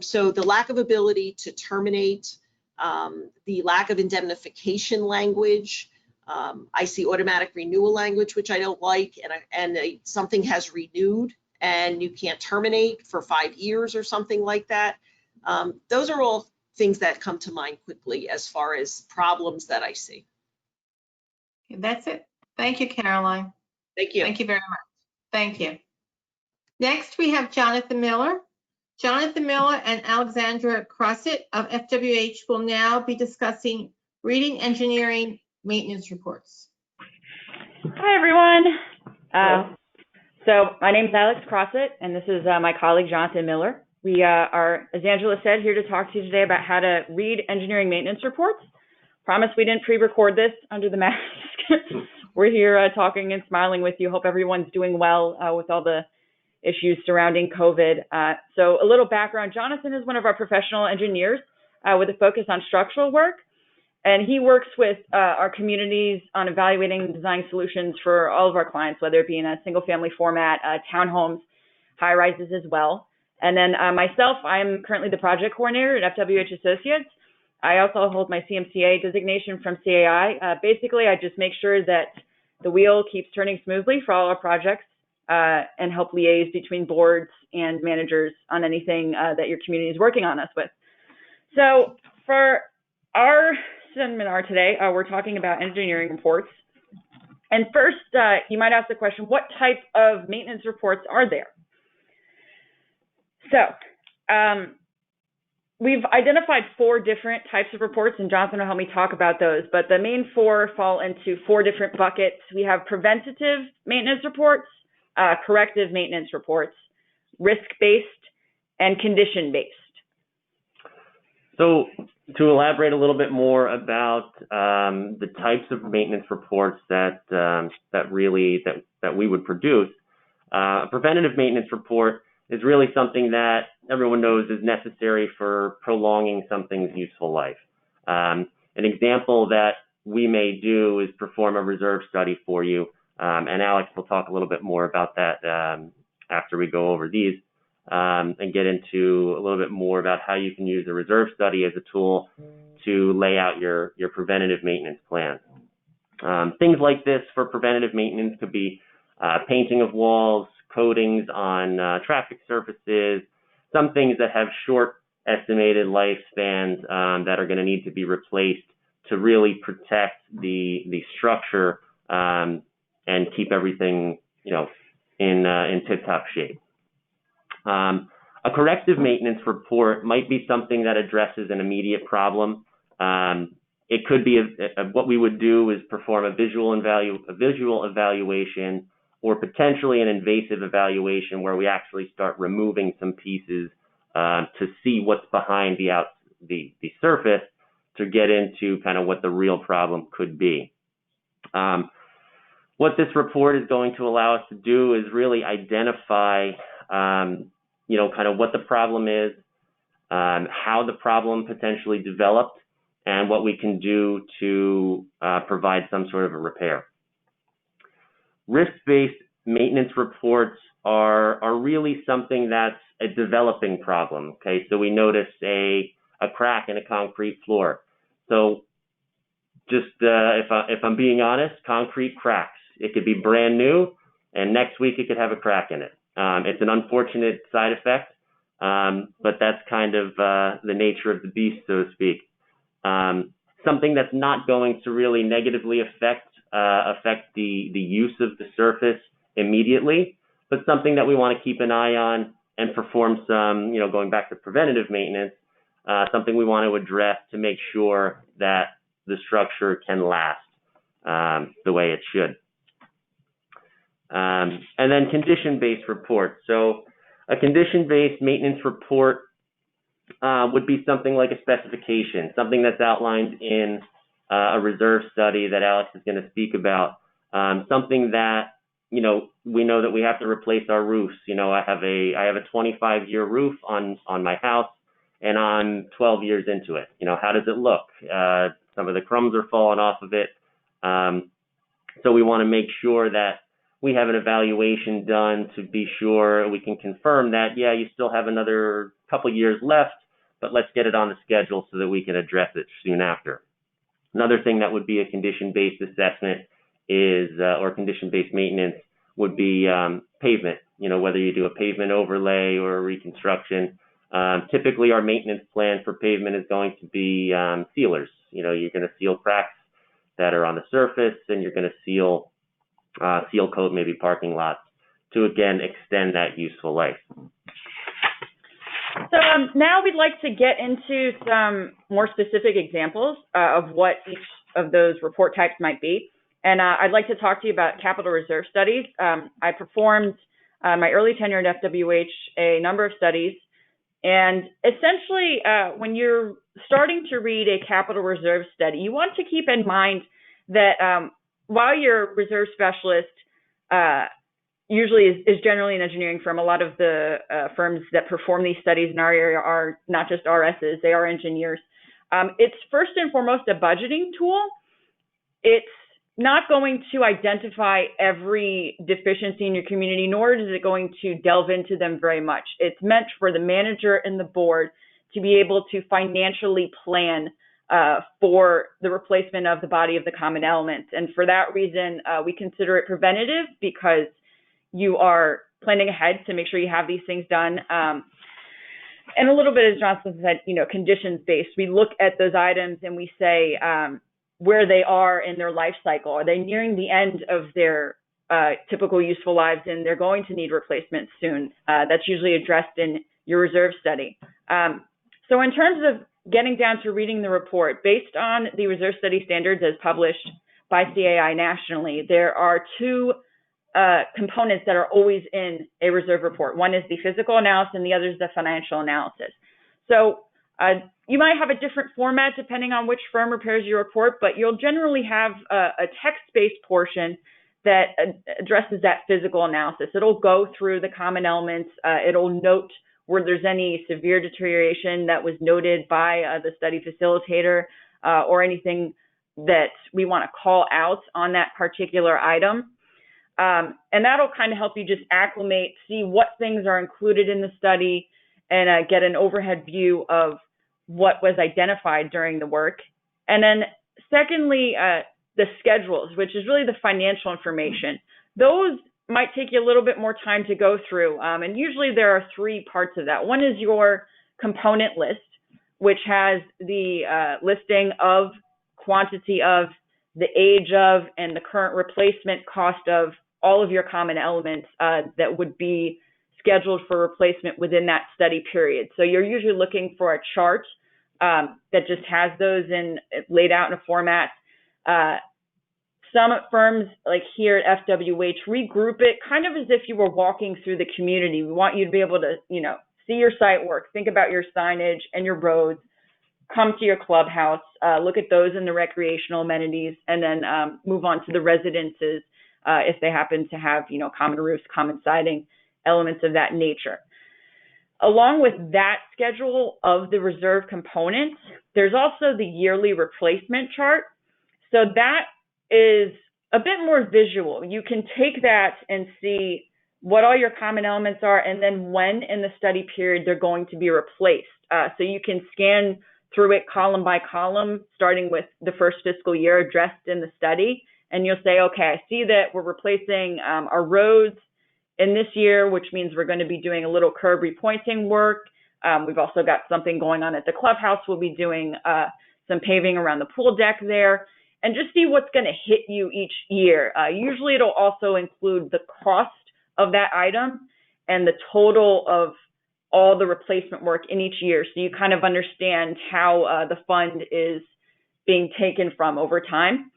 S4: So the lack of ability to terminate, the lack of indemnification language, I see automatic renewal language, which I don't like, and something has renewed and you can't terminate for 5 years or something like that. Those are all things that come to mind quickly as far as problems that I see.
S1: That's it. Thank you, Caroline.
S4: Thank you.
S1: Thank you very much. Thank you. Next, we have Jonathan Miller. Jonathan Miller and Alexandra Crossett of FWH will now be discussing reading engineering maintenance reports.
S5: Hi, everyone. So my name is Alex Crossett, and this is my colleague, Jonathan Miller. We are, as Angela said, here to talk to you today about how to read engineering maintenance reports. Promise we didn't pre-record this under the mask. We're here talking and smiling with you. Hope everyone's doing well with all the issues surrounding COVID. So a little background, Jonathan is one of our professional engineers with a focus on structural work. And he works with our communities on evaluating and designing solutions for all of our clients, whether it be in a single family format, townhomes, high rises as well. And then myself, I'm currently the project coordinator at FWH Associates. I also hold my CMCA designation from CAI. Basically, I just make sure that the wheel keeps turning smoothly for all our projects and help liaise between boards and managers on anything that your community is working on us with. So for our seminar today, we're talking about engineering reports. And first, you might ask the question, what type of maintenance reports are there? So we've identified 4 different types of reports, and Jonathan will help me talk about those, but the main 4 fall into 4 different buckets. We have preventative maintenance reports, corrective maintenance reports, risk-based, and condition-based.
S6: So to elaborate a little bit more about the types of maintenance reports that we would produce, a preventative maintenance report is really something that everyone knows is necessary for prolonging something's useful life. An example that we may do is perform a reserve study for you, and Alex will talk a little bit more about that after we go over these. And get into a little bit more about how you can use a reserve study as a tool to lay out your preventative maintenance plans. Things like this for preventative maintenance could be painting of walls, coatings on traffic surfaces, some things that have short estimated lifespans that are going to need to be replaced to really protect the structure and keep everything in tip-top shape. A corrective maintenance report might be something that addresses an immediate problem. It could be what we would do is perform a visual evaluation, or potentially an invasive evaluation where we actually start removing some pieces to see what's behind the surface to get into kind of what the real problem could be. What this report is going to allow us to do is really identify kind of what the problem is, how the problem potentially developed, and what we can do to provide some sort of a repair. Risk-based maintenance reports are really something that's a developing problem. Okay, so we notice a crack in a concrete floor. So just if I'm being honest, concrete cracks. It could be brand new, and next week it could have a crack in it. It's an unfortunate side effect, but that's kind of the nature of the beast, so to speak. Something that's not going to really negatively affect the use of the surface immediately, but something that we want to keep an eye on and perform some, going back to preventative maintenance, something we want to address to make sure that the structure can last the way it should. And then condition-based reports. So a condition-based maintenance report would be something like a specification, something that's outlined in a reserve study that Alex is going to speak about, something that, we know that we have to replace our roofs. I have a 25-year roof on my house, and I'm 12 years into it. How does it look? Some of the crumbs are falling off of it. So we want to make sure that we have an evaluation done to be sure we can confirm that, yeah, you still have another couple years left, but let's get it on the schedule so that we can address it soon after. Another thing that would be a condition-based assessment is, or condition-based maintenance would be pavement. Whether you do a pavement overlay or a reconstruction. Typically, our maintenance plan for pavement is going to be sealers. You're going to seal cracks that are on the surface, and you're going to seal coat maybe parking lots to, again, extend that useful life.
S5: So now we'd like to get into some more specific examples of what each of those report types might be. And I'd like to talk to you about capital reserve studies. I performed my early tenure at FWH a number of studies. And essentially, when you're starting to read a capital reserve study, you want to keep in mind that while your reserve specialist usually is generally an engineering firm, a lot of the firms that perform these studies in our area are not just RSs, they are engineers. It's first and foremost a budgeting tool. It's not going to identify every deficiency in your community, nor is it going to delve into them very much. It's meant for the manager and the board to be able to financially plan for the replacement of the body of the common elements. And for that reason, we consider it preventative because you are planning ahead to make sure you have these things done. And a little bit, as Johnson said, conditions-based. We look at those items and we say where they are in their life cycle. Are they nearing the end of their typical useful lives and they're going to need replacement soon? That's usually addressed in your reserve study. So in terms of getting down to reading the report, based on the reserve study standards as published by CAI nationally, there are two components that are always in a reserve report. One is the physical analysis and the other is the financial analysis. So you might have a different format depending on which firm prepares your report, but you'll generally have a text-based portion that addresses that physical analysis. It'll go through the common elements. It'll note where there's any severe deterioration that was noted by the study facilitator or anything that we want to call out on that particular item. And that'll kind of help you just acclimate, see what things are included in the study, and get an overhead view of what was identified during the work. And then secondly, the schedules, which is really the financial information. Those might take you a little bit more time to go through. And usually there are three parts of that. One is your component list, which has the listing of, quantity of, the age of, and the current replacement cost of all of your common elements that would be scheduled for replacement within that study period. So you're usually looking for a chart that just has those laid out in a format. Some firms, like here at FWH, regroup it kind of as if you were walking through the community. We want you to be able to, see your site work, think about your signage and your roads, come to your clubhouse, look at those and the recreational amenities, and then move on to the residences if they happen to have, common roofs, common siding, elements of that nature. Along with that schedule of the reserve components, there's also the yearly replacement chart. So that is a bit more visual. You can take that and see what all your common elements are, and then when in the study period they're going to be replaced. So you can scan through it column by column, starting with the first fiscal year addressed in the study, and you'll say, okay, I see that we're replacing our roads in this year, which means we're going to be doing a little curb repointing work. We've also got something going on at the clubhouse. We'll be doing some paving around the pool deck there, and just see what's going to hit you each year. Usually it'll also include the cost of that item and the total of all the replacement work in each year, so you kind of understand how the fund is being taken from over time.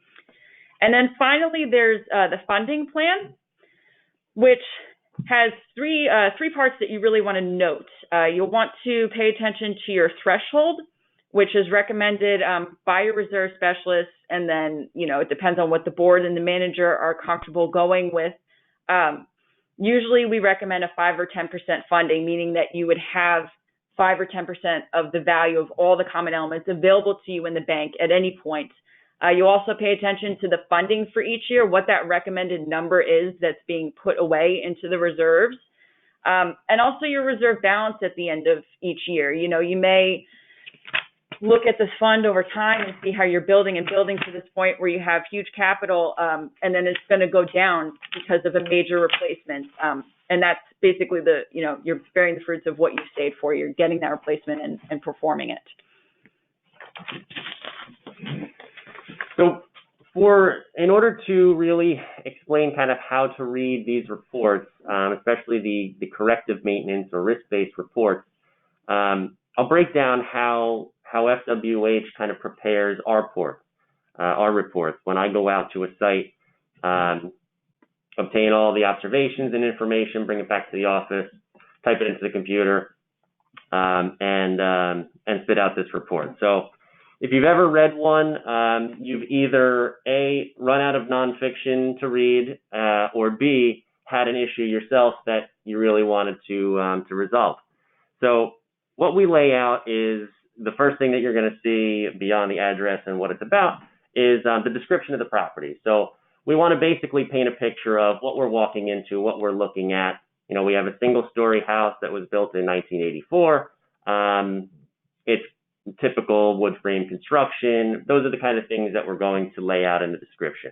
S5: And then finally, there's the funding plan, which has three parts that you really want to note. You'll want to pay attention to your threshold, which is recommended by your reserve specialist, and then, you know, it depends on what the board and the manager are comfortable going with. Usually we recommend a 5 or 10% funding, meaning that you would have 5 or 10% of the value of all the common elements available to you in the bank at any point. You also pay attention to the funding for each year, what that recommended number is that's being put away into the reserves, and also your reserve balance at the end of each year. You know, you may look at this fund over time and see how you're building and building to this point where you have huge capital, and then it's going to go down because of a major replacement. And that's basically you're bearing the fruits of what you saved for. You're getting that replacement and performing it.
S6: So in order to really explain kind of how to read these reports, especially the corrective maintenance or risk-based reports, I'll break down how FWH kind of prepares our reports. When I go out to a site, obtain all the observations and information, bring it back to the office, type it into the computer, and spit out this report. So if you've ever read one, you've either A, run out of nonfiction to read, or B, had an issue yourself that you really wanted to resolve. So what we lay out is the first thing that you're going to see beyond the address and what it's about is the description of the property. So we want to basically paint a picture of what we're walking into, what we're looking at. You know, we have a single-story house that was built in 1984. It's typical wood frame construction. Those are the kind of things that we're going to lay out in the description.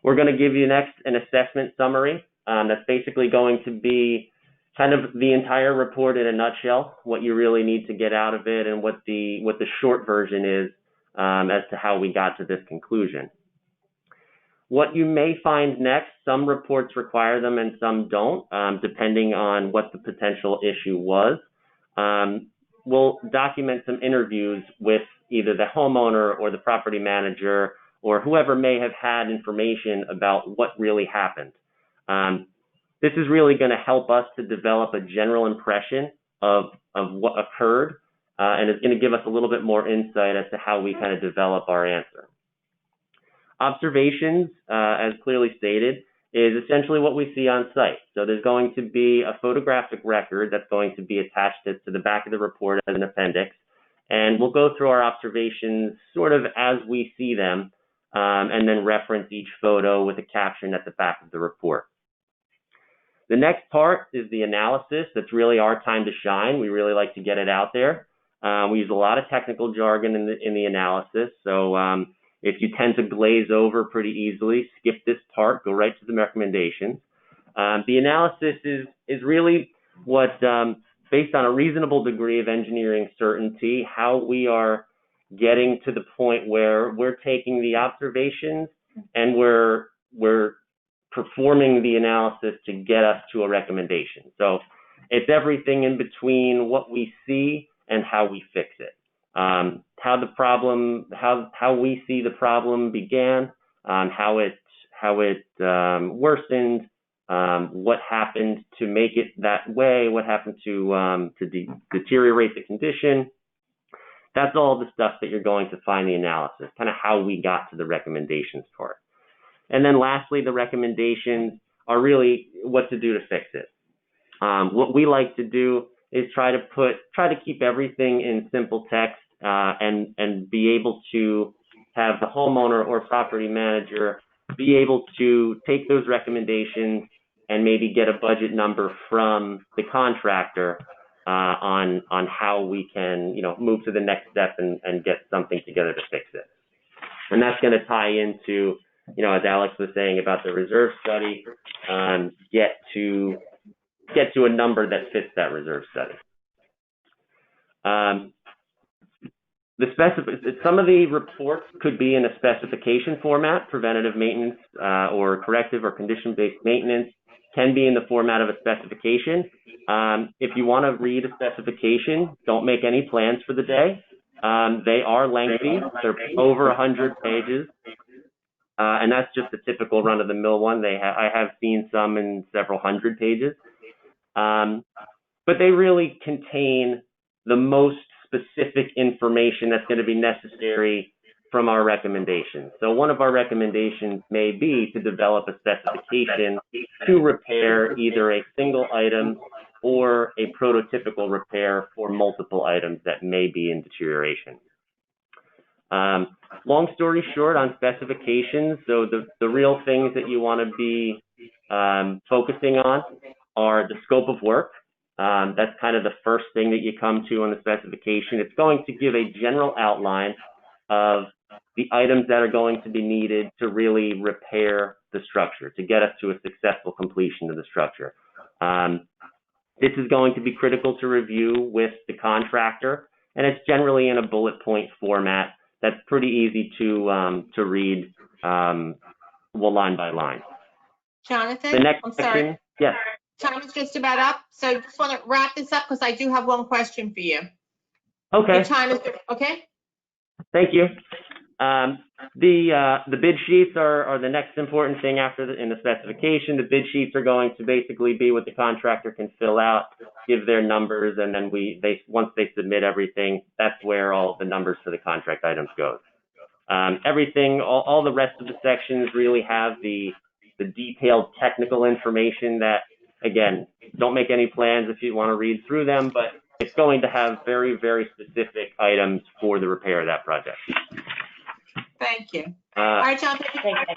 S6: We're going to give you next an assessment summary. That's basically going to be kind of the entire report in a nutshell, what you really need to get out of it, and what the short version is as to how we got to this conclusion. What you may find next, some reports require them and some don't, depending on what the potential issue was. We'll document some interviews with either the homeowner or the property manager or whoever may have had information about what really happened. This is really going to help us to develop a general impression of what occurred, and it's going to give us a little bit more insight as to how we kind of develop our answer. Observations, as clearly stated, is essentially what we see on site. So there's going to be a photographic record that's going to be attached to the back of the report as an appendix, and we'll go through our observations sort of as we see them, and then reference each photo with a caption at the back of the report. The next part is the analysis. That's really our time to shine. We really like to get it out there. We use a lot of technical jargon in the analysis. So if you tend to glaze over pretty easily, skip this part, go right to the recommendations. The analysis is really what, based on a reasonable degree of engineering certainty, how we are getting to the point where we're taking the observations and we're performing the analysis to get us to a recommendation. So it's everything in between what we see and how we fix it. How we see the problem began, how it worsened, what happened to make it that way, what happened to deteriorate the condition. That's all the stuff that you're going to find in the analysis, kind of how we got to the recommendations part. And then lastly, the recommendations are really what to do to fix it. What we like to do is try to keep everything in simple text and be able to have the homeowner or property manager be able to take those recommendations and maybe get a budget number from the contractor on how we can, move to the next step and get something together to fix it. And that's going to tie into, as Alex was saying about the reserve study, get to a number that fits that reserve study. Some of the reports could be in a specification format. Preventative maintenance or corrective or condition-based maintenance can be in the format of a specification. If you want to read a specification, don't make any plans for the day. They are lengthy. They're over 100 pages. And that's just a typical run-of-the-mill one. I have seen some in several hundred pages. But they really contain the most specific information that's going to be necessary from our recommendations. So one of our recommendations may be to develop a specification to repair either a single item or a prototypical repair for multiple items that may be in deterioration. Long story short on specifications, so the real things that you want to be focusing on are the scope of work. That's kind of the first thing that you come to on the specification. It's going to give a general outline of the items that are going to be needed to really repair the structure, to get us to a successful completion of the structure. This is going to be critical to review with the contractor, and it's generally in a bullet point format that's pretty easy to read line by line.
S1: Jonathan,
S6: The next
S1: I'm
S6: section,
S1: sorry.
S6: yes.
S1: Time is just about up, so just want to wrap this up because I do have one question for you.
S6: Okay.
S1: Your time is, okay?
S6: Thank you. The bid sheets are the next important thing in the specification. The bid sheets are going to basically be what the contractor can fill out, give their numbers, and then once they submit everything, that's where all the numbers for the contract items goes. All the rest of the sections really have the detailed technical information that, again, don't make any plans if you want to read through them, but it's going to have very, very specific items for the repair of that project.
S1: Thank you. All right, Jonathan.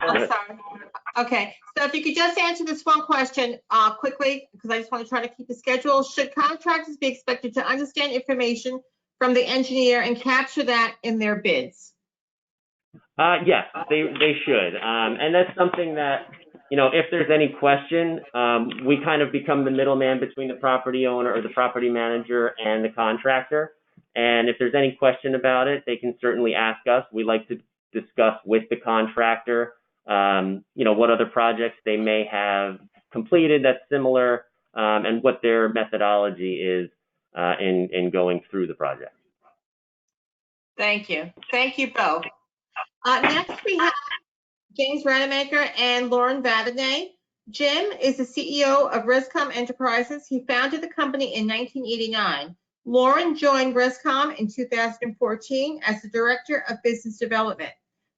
S1: I'm sorry. Okay, so if you could just answer this one question quickly, because I just want to try to keep the schedule. Should contractors be expected to understand information from the engineer and capture that in their bids?
S6: Yes, they should. And that's something that, if there's any question, we kind of become the middleman between the property owner or the property manager and the contractor. And if there's any question about it, they can certainly ask us. We like to discuss with the contractor, what other projects they may have completed that's similar, and what their methodology is in going through the project.
S1: Thank you. Thank you both. Next, we have James Rademacher and Lauren Vadinay. Jim is the CEO of Rezkom Enterprises. He founded the company in 1989. Lauren joined Rezkom in 2014 as the Director of Business Development.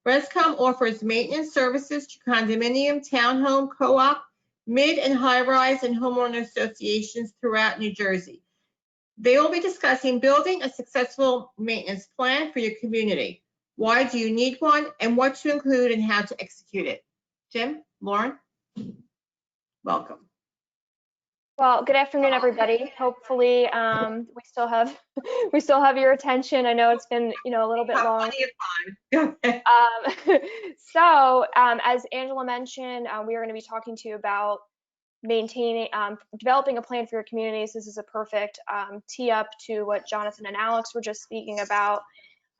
S1: Rezkom offers maintenance services to condominium, townhome, co-op, mid and high-rise, and homeowner associations throughout New Jersey. They will be discussing building a successful maintenance plan for your community. Why do you need one, and what to include and how to execute it? Jim, Lauren, welcome.
S3: Well, good afternoon, everybody. Hopefully, we still have your attention. I know it's been, a little bit long. As Angela mentioned, we are going to be talking to you about developing a plan for your communities. This is a perfect tee up to what Jonathan and Alex were just speaking about.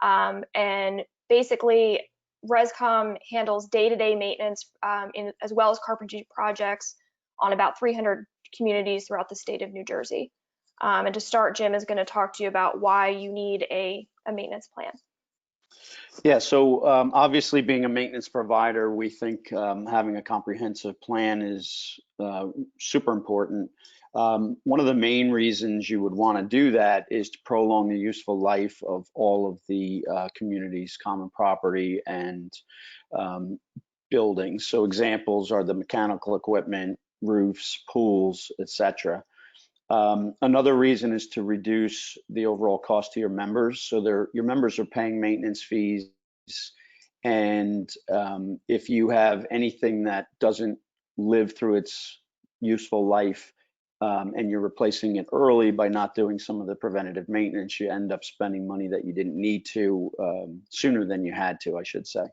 S3: And basically, Rezkom handles day-to-day maintenance as well as carpentry projects on about 300 communities throughout the state of New Jersey. And to start, Jim is going to talk to you about why you need a maintenance plan.
S7: Yeah, so obviously being a maintenance provider, we think having a comprehensive plan is super important. One of the main reasons you would want to do that is to prolong the useful life of all of the community's common property and buildings. So examples are the mechanical equipment, roofs, pools, etc. Another reason is to reduce the overall cost to your members. So your members are paying maintenance fees, and if you have anything that doesn't live through its useful life, and you're replacing it early by not doing some of the preventative maintenance, you end up spending money that you didn't need to sooner than you had to, I should say.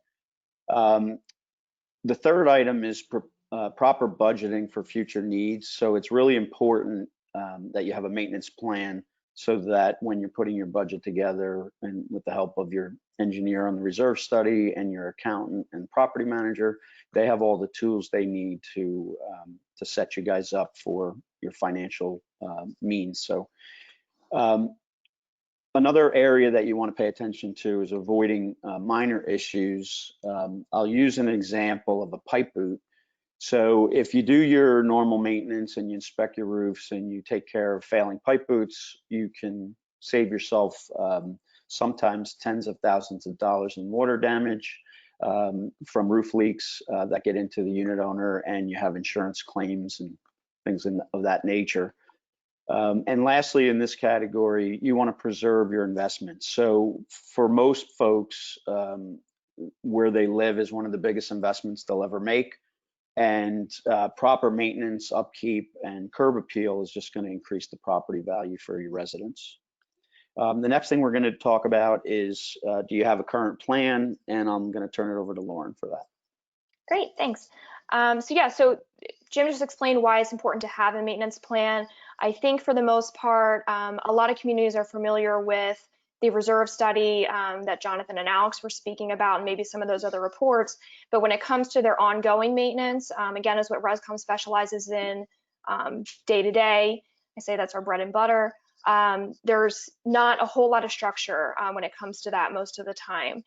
S7: The third item is proper budgeting for future needs. So it's really important that you have a maintenance plan so that when you're putting your budget together, and with the help of your engineer on the reserve study and your accountant and property manager, they have all the tools they need to set you guys up for your financial means. So another area that you want to pay attention to is avoiding minor issues. I'll use an example of a pipe boot. So if you do your normal maintenance and you inspect your roofs and you take care of failing pipe boots, you can save yourself sometimes tens of thousands of dollars in water damage from roof leaks that get into the unit owner, and you have insurance claims and things of that nature. And lastly, in this category, you want to preserve your investments. So for most folks, where they live is one of the biggest investments they'll ever make. And proper maintenance, upkeep, and curb appeal is just going to increase the property value for your residents. The next thing we're going to talk about is, do you have a current plan? And I'm going to turn it over to Lauren for that.
S3: Great, thanks. So Jim just explained why it's important to have a maintenance plan. I think for the most part, a lot of communities are familiar with the reserve study that Jonathan and Alex were speaking about, and maybe some of those other reports. But when it comes to their ongoing maintenance, again, is what Rezkom specializes in day to day. I say that's our bread and butter. There's not a whole lot of structure when it comes to that most of the time.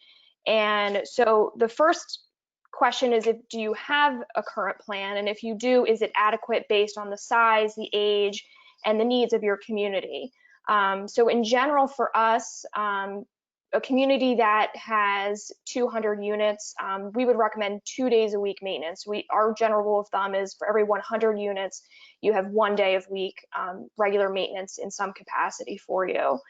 S3: And so the first question is, do you have a current plan? And if you do, is it adequate based on the size, the age, and the needs of your community? So in general, for us, a community that has 200 units, we would recommend 2 days a week maintenance. Our general rule of thumb is for every 100 units, you have 1 day of week regular maintenance in some capacity for you.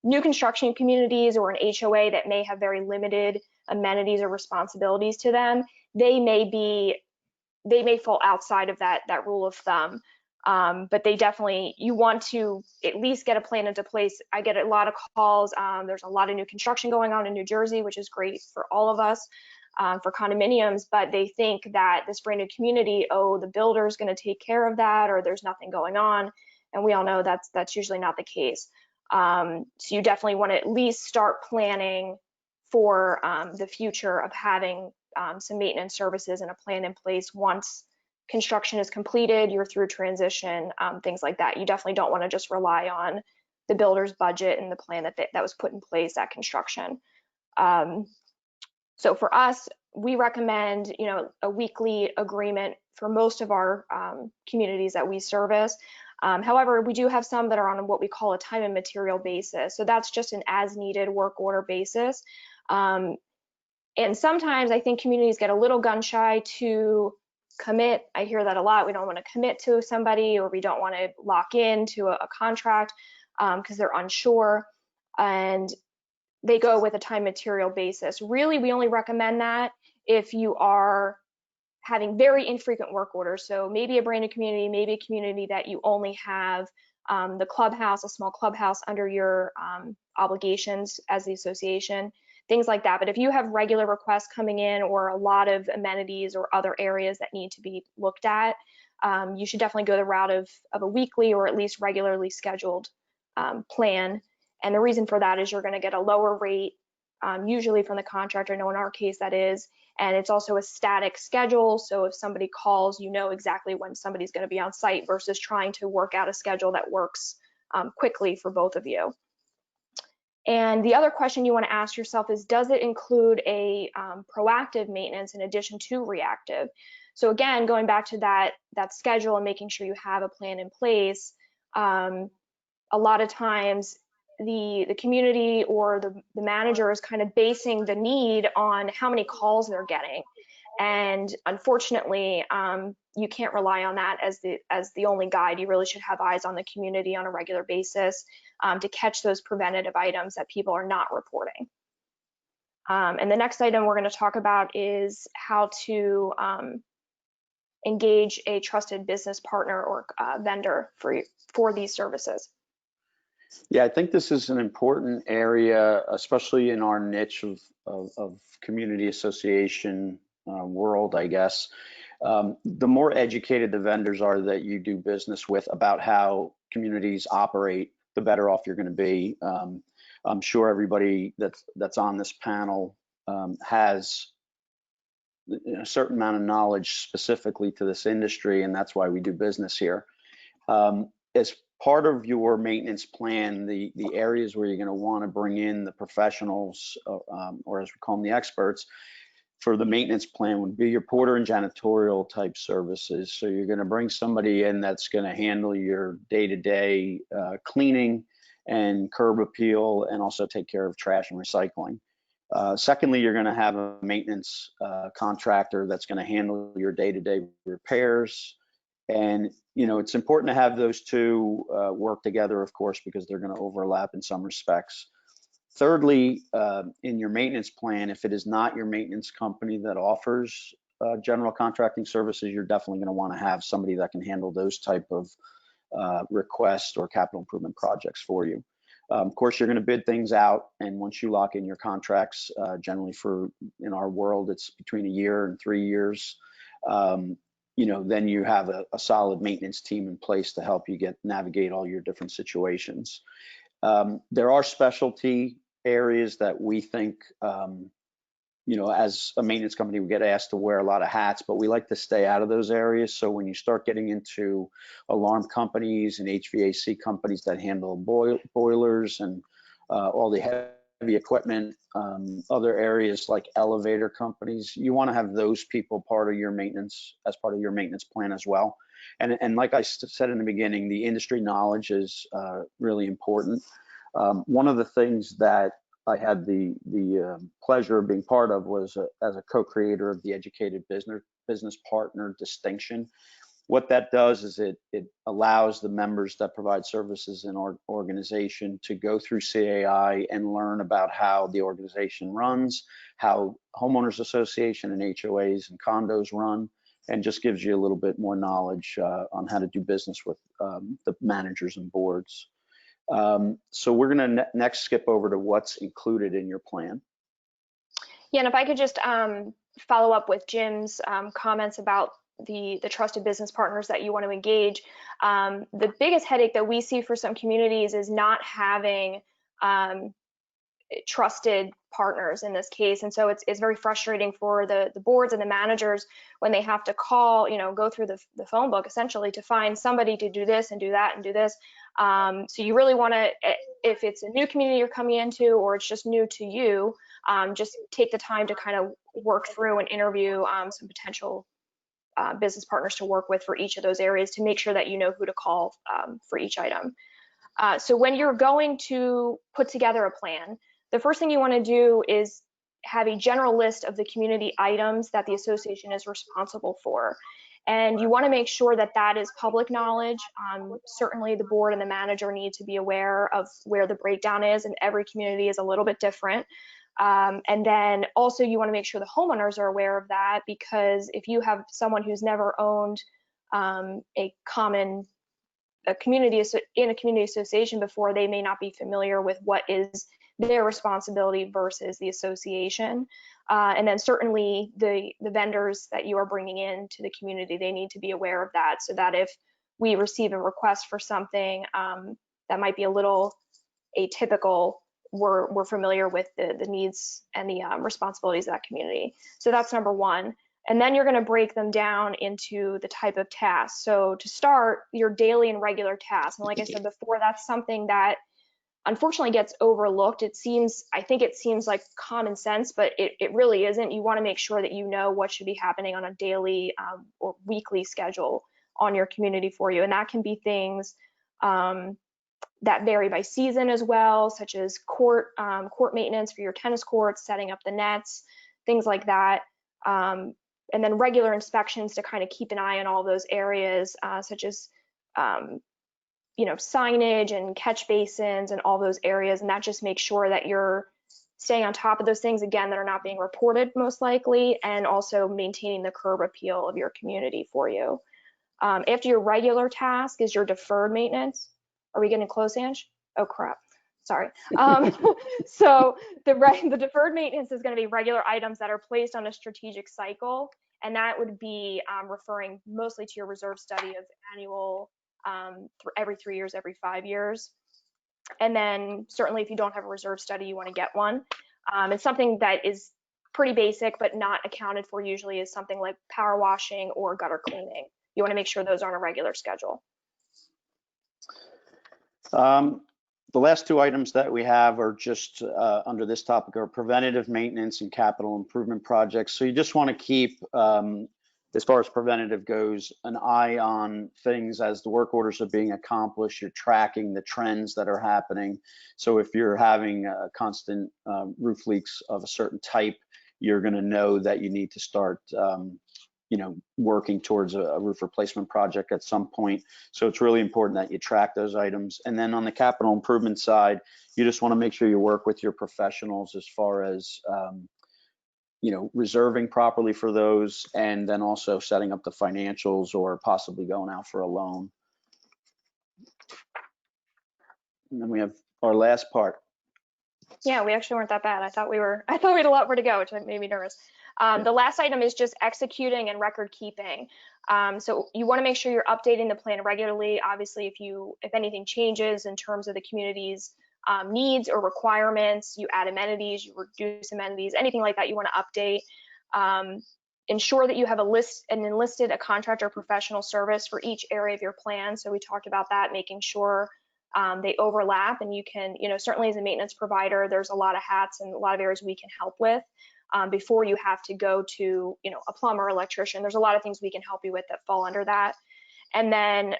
S3: New construction communities or an HOA that may have very limited amenities or responsibilities to them, they may fall outside of that rule of thumb. But they definitely, you want to at least get a plan into place. I get a lot of calls. There's a lot of new construction going on in New Jersey, which is great for all of us for condominiums, but they think that this brand new community, oh, the builder's going to take care of that, or there's nothing going on. And we all know that's usually not the case. So you definitely want to at least start planning for the future of having some maintenance services and a plan in place once construction is completed, you're through transition, things like that. You definitely don't want to just rely on the builder's budget and the plan that was put in place at construction. So for us, we recommend, a weekly agreement for most of our communities that we service. However, we do have some that are on what we call a time and material basis. So that's just an as needed work order basis. And sometimes I think communities get a little gun shy to commit. I hear that a lot. We don't want to commit to somebody, or we don't want to lock into a contract because they're unsure, and they go with a time material basis. Really, we only recommend that if you are having very infrequent work orders. So maybe a brand new community, maybe a community that you only have the clubhouse, a small clubhouse under your obligations as the association, things like that. But if you have regular requests coming in, or a lot of amenities or other areas that need to be looked at, you should definitely go the route of a weekly or at least regularly scheduled plan. And the reason for that is you're going to get a lower rate, usually from the contractor. I know in our case that is, and it's also a static schedule. So if somebody calls, you know exactly when somebody's going to be on site versus trying to work out a schedule that works quickly for both of you. And the other question you want to ask yourself is, does it include a proactive maintenance in addition to reactive? So again, going back to that schedule and making sure you have a plan in place, a lot of times the community or the manager is kind of basing the need on how many calls they're getting. And unfortunately, you can't rely on that as the only guide. You really should have eyes on the community on a regular basis to catch those preventative items that people are not reporting. And the next item we're going to talk about is how to engage a trusted business partner or vendor for these services.
S7: Yeah, I think this is an important area, especially in our niche of community association world, I guess. The more educated the vendors are that you do business with about how communities operate, the better off you're going to be. I'm sure everybody that's on this panel has a certain amount of knowledge specifically to this industry, and that's why we do business here. As part of your maintenance plan, the areas where you're going to want to bring in the professionals, or as we call them, the experts, for the maintenance plan would be your porter and janitorial type services. So you're going to bring somebody in that's going to handle your day-to-day cleaning and curb appeal, and also take care of trash and recycling. Secondly, you're going to have a maintenance contractor that's going to handle your day-to-day repairs. And, you know, it's important to have those two work together, of course, because they're going to overlap in some respects. Thirdly, in your maintenance plan, if it is not your maintenance company that offers general contracting services, you're definitely going to want to have somebody that can handle those type of requests or capital improvement projects for you. Of course, you're going to bid things out, and once you lock in your contracts, generally in our world, it's between 1 year and 3 years. You know, then you have a solid maintenance team in place to help you navigate all your different situations. There are specialty areas that we think, you know, as a maintenance company, we get asked to wear a lot of hats, but we like to stay out of those areas. So when you start getting into alarm companies and HVAC companies that handle boilers and all the heavy equipment, other areas like elevator companies, you want to have those people part of your maintenance, as part of your maintenance plan as well. And like I said in the beginning, the industry knowledge is really important. One of the things that I had the pleasure of being part of was as a co-creator of the Educated Business Partner distinction. What that does is it allows the members that provide services in our organization to go through CAI and learn about how the organization runs, how homeowners association and HOAs and condos run, and just gives you a little bit more knowledge on how to do business with the managers and boards. So we're going to next skip over to what's included in your plan.
S3: Yeah, and if I could just follow up with Jim's comments about the trusted business partners that you want to engage. The biggest headache that we see for some communities is not having trusted partners in this case, and so it's very frustrating for the boards and the managers when they have to call, you know, go through the phone book essentially to find somebody to do this and do that and do this. So you really want to, if it's a new community you're coming into or it's just new to you, just take the time to kind of work through and interview some potential business partners to work with for each of those areas to make sure that you know who to call for each item. So when you're going to put together a plan, the first thing you want to do is have a general list of the community items that the association is responsible for. And you want to make sure that that is public knowledge. Certainly the board and the manager need to be aware of where the breakdown is, and every community is a little bit different. And then also you want to make sure the homeowners are aware of that, because if you have someone who's never owned a community association before, they may not be familiar with what is their responsibility versus the association. And then certainly the vendors that you are bringing into the community, they need to be aware of that, so that if we receive a request for something that might be a little atypical, we're familiar with the needs and the responsibilities of that community. So that's number one. And then you're going to break them down into the type of tasks. So to start, your daily and regular tasks. And like I said before, that's something that unfortunately gets overlooked. I think it seems like common sense, but it really isn't. You want to make sure that you know what should be happening on a daily or weekly schedule on your community for you. And that can be things that vary by season as well, such as court maintenance for your tennis courts, setting up the nets, things like that. and then regular inspections to kind of keep an eye on all those areas, such as signage and catch basins and all those areas, and that just makes sure that you're staying on top of those things, again, that are not being reported most likely, and also maintaining the curb appeal of your community for you. After your regular task is your deferred maintenance. Are we getting close, Ange? Oh crap, sorry. So the deferred maintenance is going to be regular items that are placed on a strategic cycle, and that would be referring mostly to your reserve study of annual, every 3 years, every 5 years. And then certainly if you don't have a reserve study, you want to get one. It's something that is pretty basic, but not accounted for usually, is something like power washing or gutter cleaning. You want to make sure those are on a regular schedule.
S7: The last two items that we have are just under this topic are preventative maintenance and capital improvement projects. So you just want to keep, as far as preventative goes, an eye on things as the work orders are being accomplished. You're tracking the trends that are happening. So if you're having constant roof leaks of a certain type, you're going to know that you need to start working towards a roof replacement project at some point. So it's really important that you track those items. And then on the capital improvement side, you just want to make sure you work with your professionals as far as reserving properly for those, and then also setting up the financials or possibly going out for a loan. And then we have our last part.
S3: Yeah, we actually weren't that bad. I thought we had a lot more to go, which made me nervous. The last item is just executing and record keeping. So you want to make sure you're updating the plan regularly. Obviously, if anything changes in terms of the community's needs or requirements, you add amenities, you reduce amenities, anything like that, you want to update. Ensure that you have enlisted a contractor professional service for each area of your plan. So we talked about that, making sure they overlap, and you can, certainly as a maintenance provider, there's a lot of hats and a lot of areas we can help with before you have to go to, a plumber, electrician. There's a lot of things we can help you with that fall under that. And then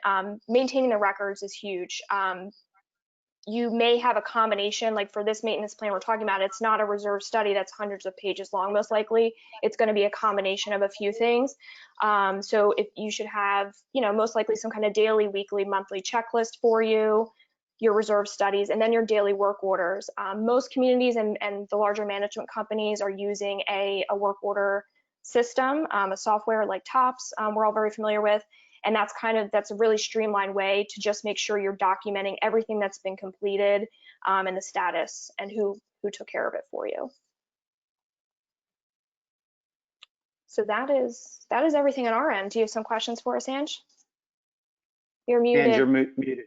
S3: maintaining the records is huge. You may have a combination, like for this maintenance plan we're talking about, it's not a reserve study that's hundreds of pages long, most likely. It's going to be a combination of a few things. So if you should have, most likely some kind of daily, weekly, monthly checklist for you, your reserve studies, and then your daily work orders. Most communities and the larger management companies are using a work order system, a software like TOPS, we're all very familiar with. And that's a really streamlined way to just make sure you're documenting everything that's been completed and the status and who took care of it for you. So that is everything on our end. Do you have some questions for us, Ange? You're muted.
S7: And you're muted.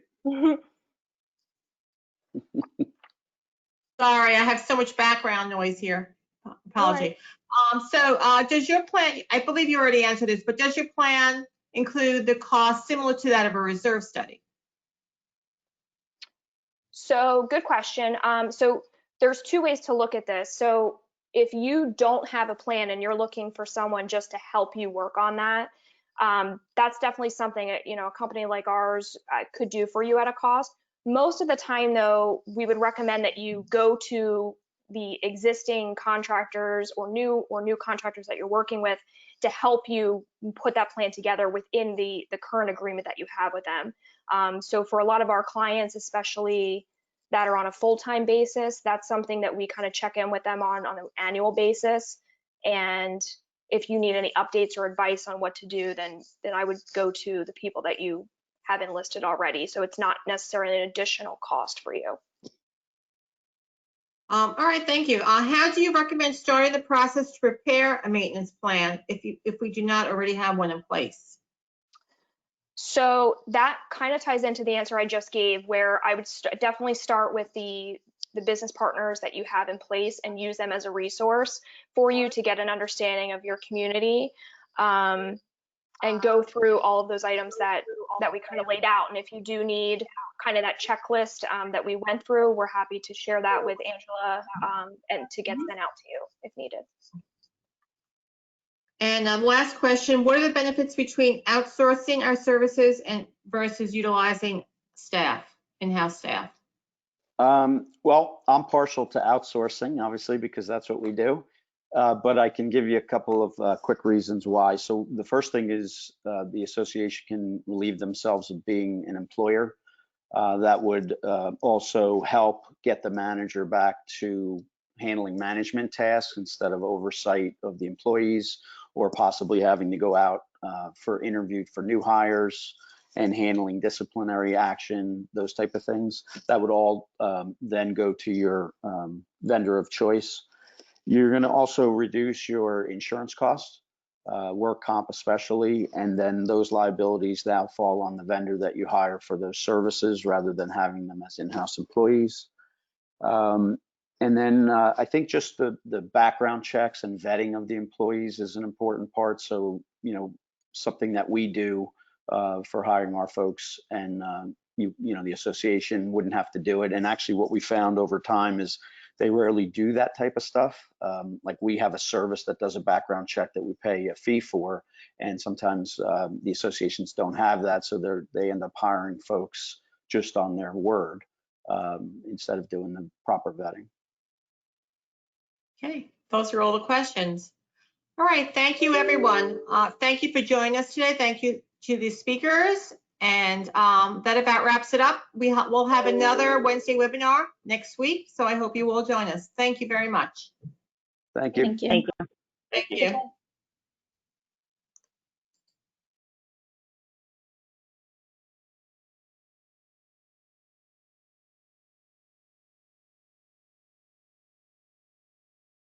S1: Sorry, I have so much background noise here. Apology. Right. Does your plan, I believe you already answered this, but does your plan include the cost similar to that of a reserve study?
S3: So good question. So there's two ways to look at this. So if you don't have a plan and you're looking for someone just to help you work on that, that's definitely something a company like ours could do for you at a cost. Most of the time, though, we would recommend that you go to the existing contractors or new contractors that you're working with to help you put that plan together within the current agreement that you have with them. So for a lot of our clients, especially that are on a full-time basis, that's something that we kind of check in with them on an annual basis. And if you need any updates or advice on what to do, then I would go to the people that you have enlisted already. So it's not necessarily an additional cost for you.
S1: All right, thank you. How do you recommend starting the process to prepare a maintenance plan if we do not already have one in place?
S3: So that kind of ties into the answer I just gave, where I would definitely start with the business partners that you have in place and use them as a resource for you to get an understanding of your community, and go through all of those items that we kind of laid out. And if you do need kind of that checklist that we went through, we're happy to share that with Angela and to get sent out to you if needed.
S1: And last question, what are the benefits between outsourcing our services versus utilizing staff, in-house staff?
S7: Well, I'm partial to outsourcing, obviously, because that's what we do. but I can give you a couple of quick reasons why. So the first thing is the association can relieve themselves of being an employer. That would also help get the manager back to handling management tasks instead of oversight of the employees, or possibly having to go out for interview for new hires and handling disciplinary action, those type of things. That would all then go to your vendor of choice. You're going to also reduce your insurance costs, work comp especially, and then those liabilities now fall on the vendor that you hire for those services rather than having them as in-house employees. And then I think just the background checks and vetting of the employees is an important part. So, something that we do for hiring our folks, and the association wouldn't have to do it. And actually what we found over time is they rarely do that type of stuff. Like we have a service that does a background check that we pay a fee for, and sometimes the associations don't have that, so they end up hiring folks just on their word instead of doing the proper vetting.
S1: Okay, those are all the questions. All right, thank you, everyone. Thank you for joining us today. Thank you to the speakers. And that about wraps it up. We'll have another Wednesday webinar next week, so I hope you will join us. Thank you very much.
S7: Thank you.
S5: Thank you.
S1: Thank you.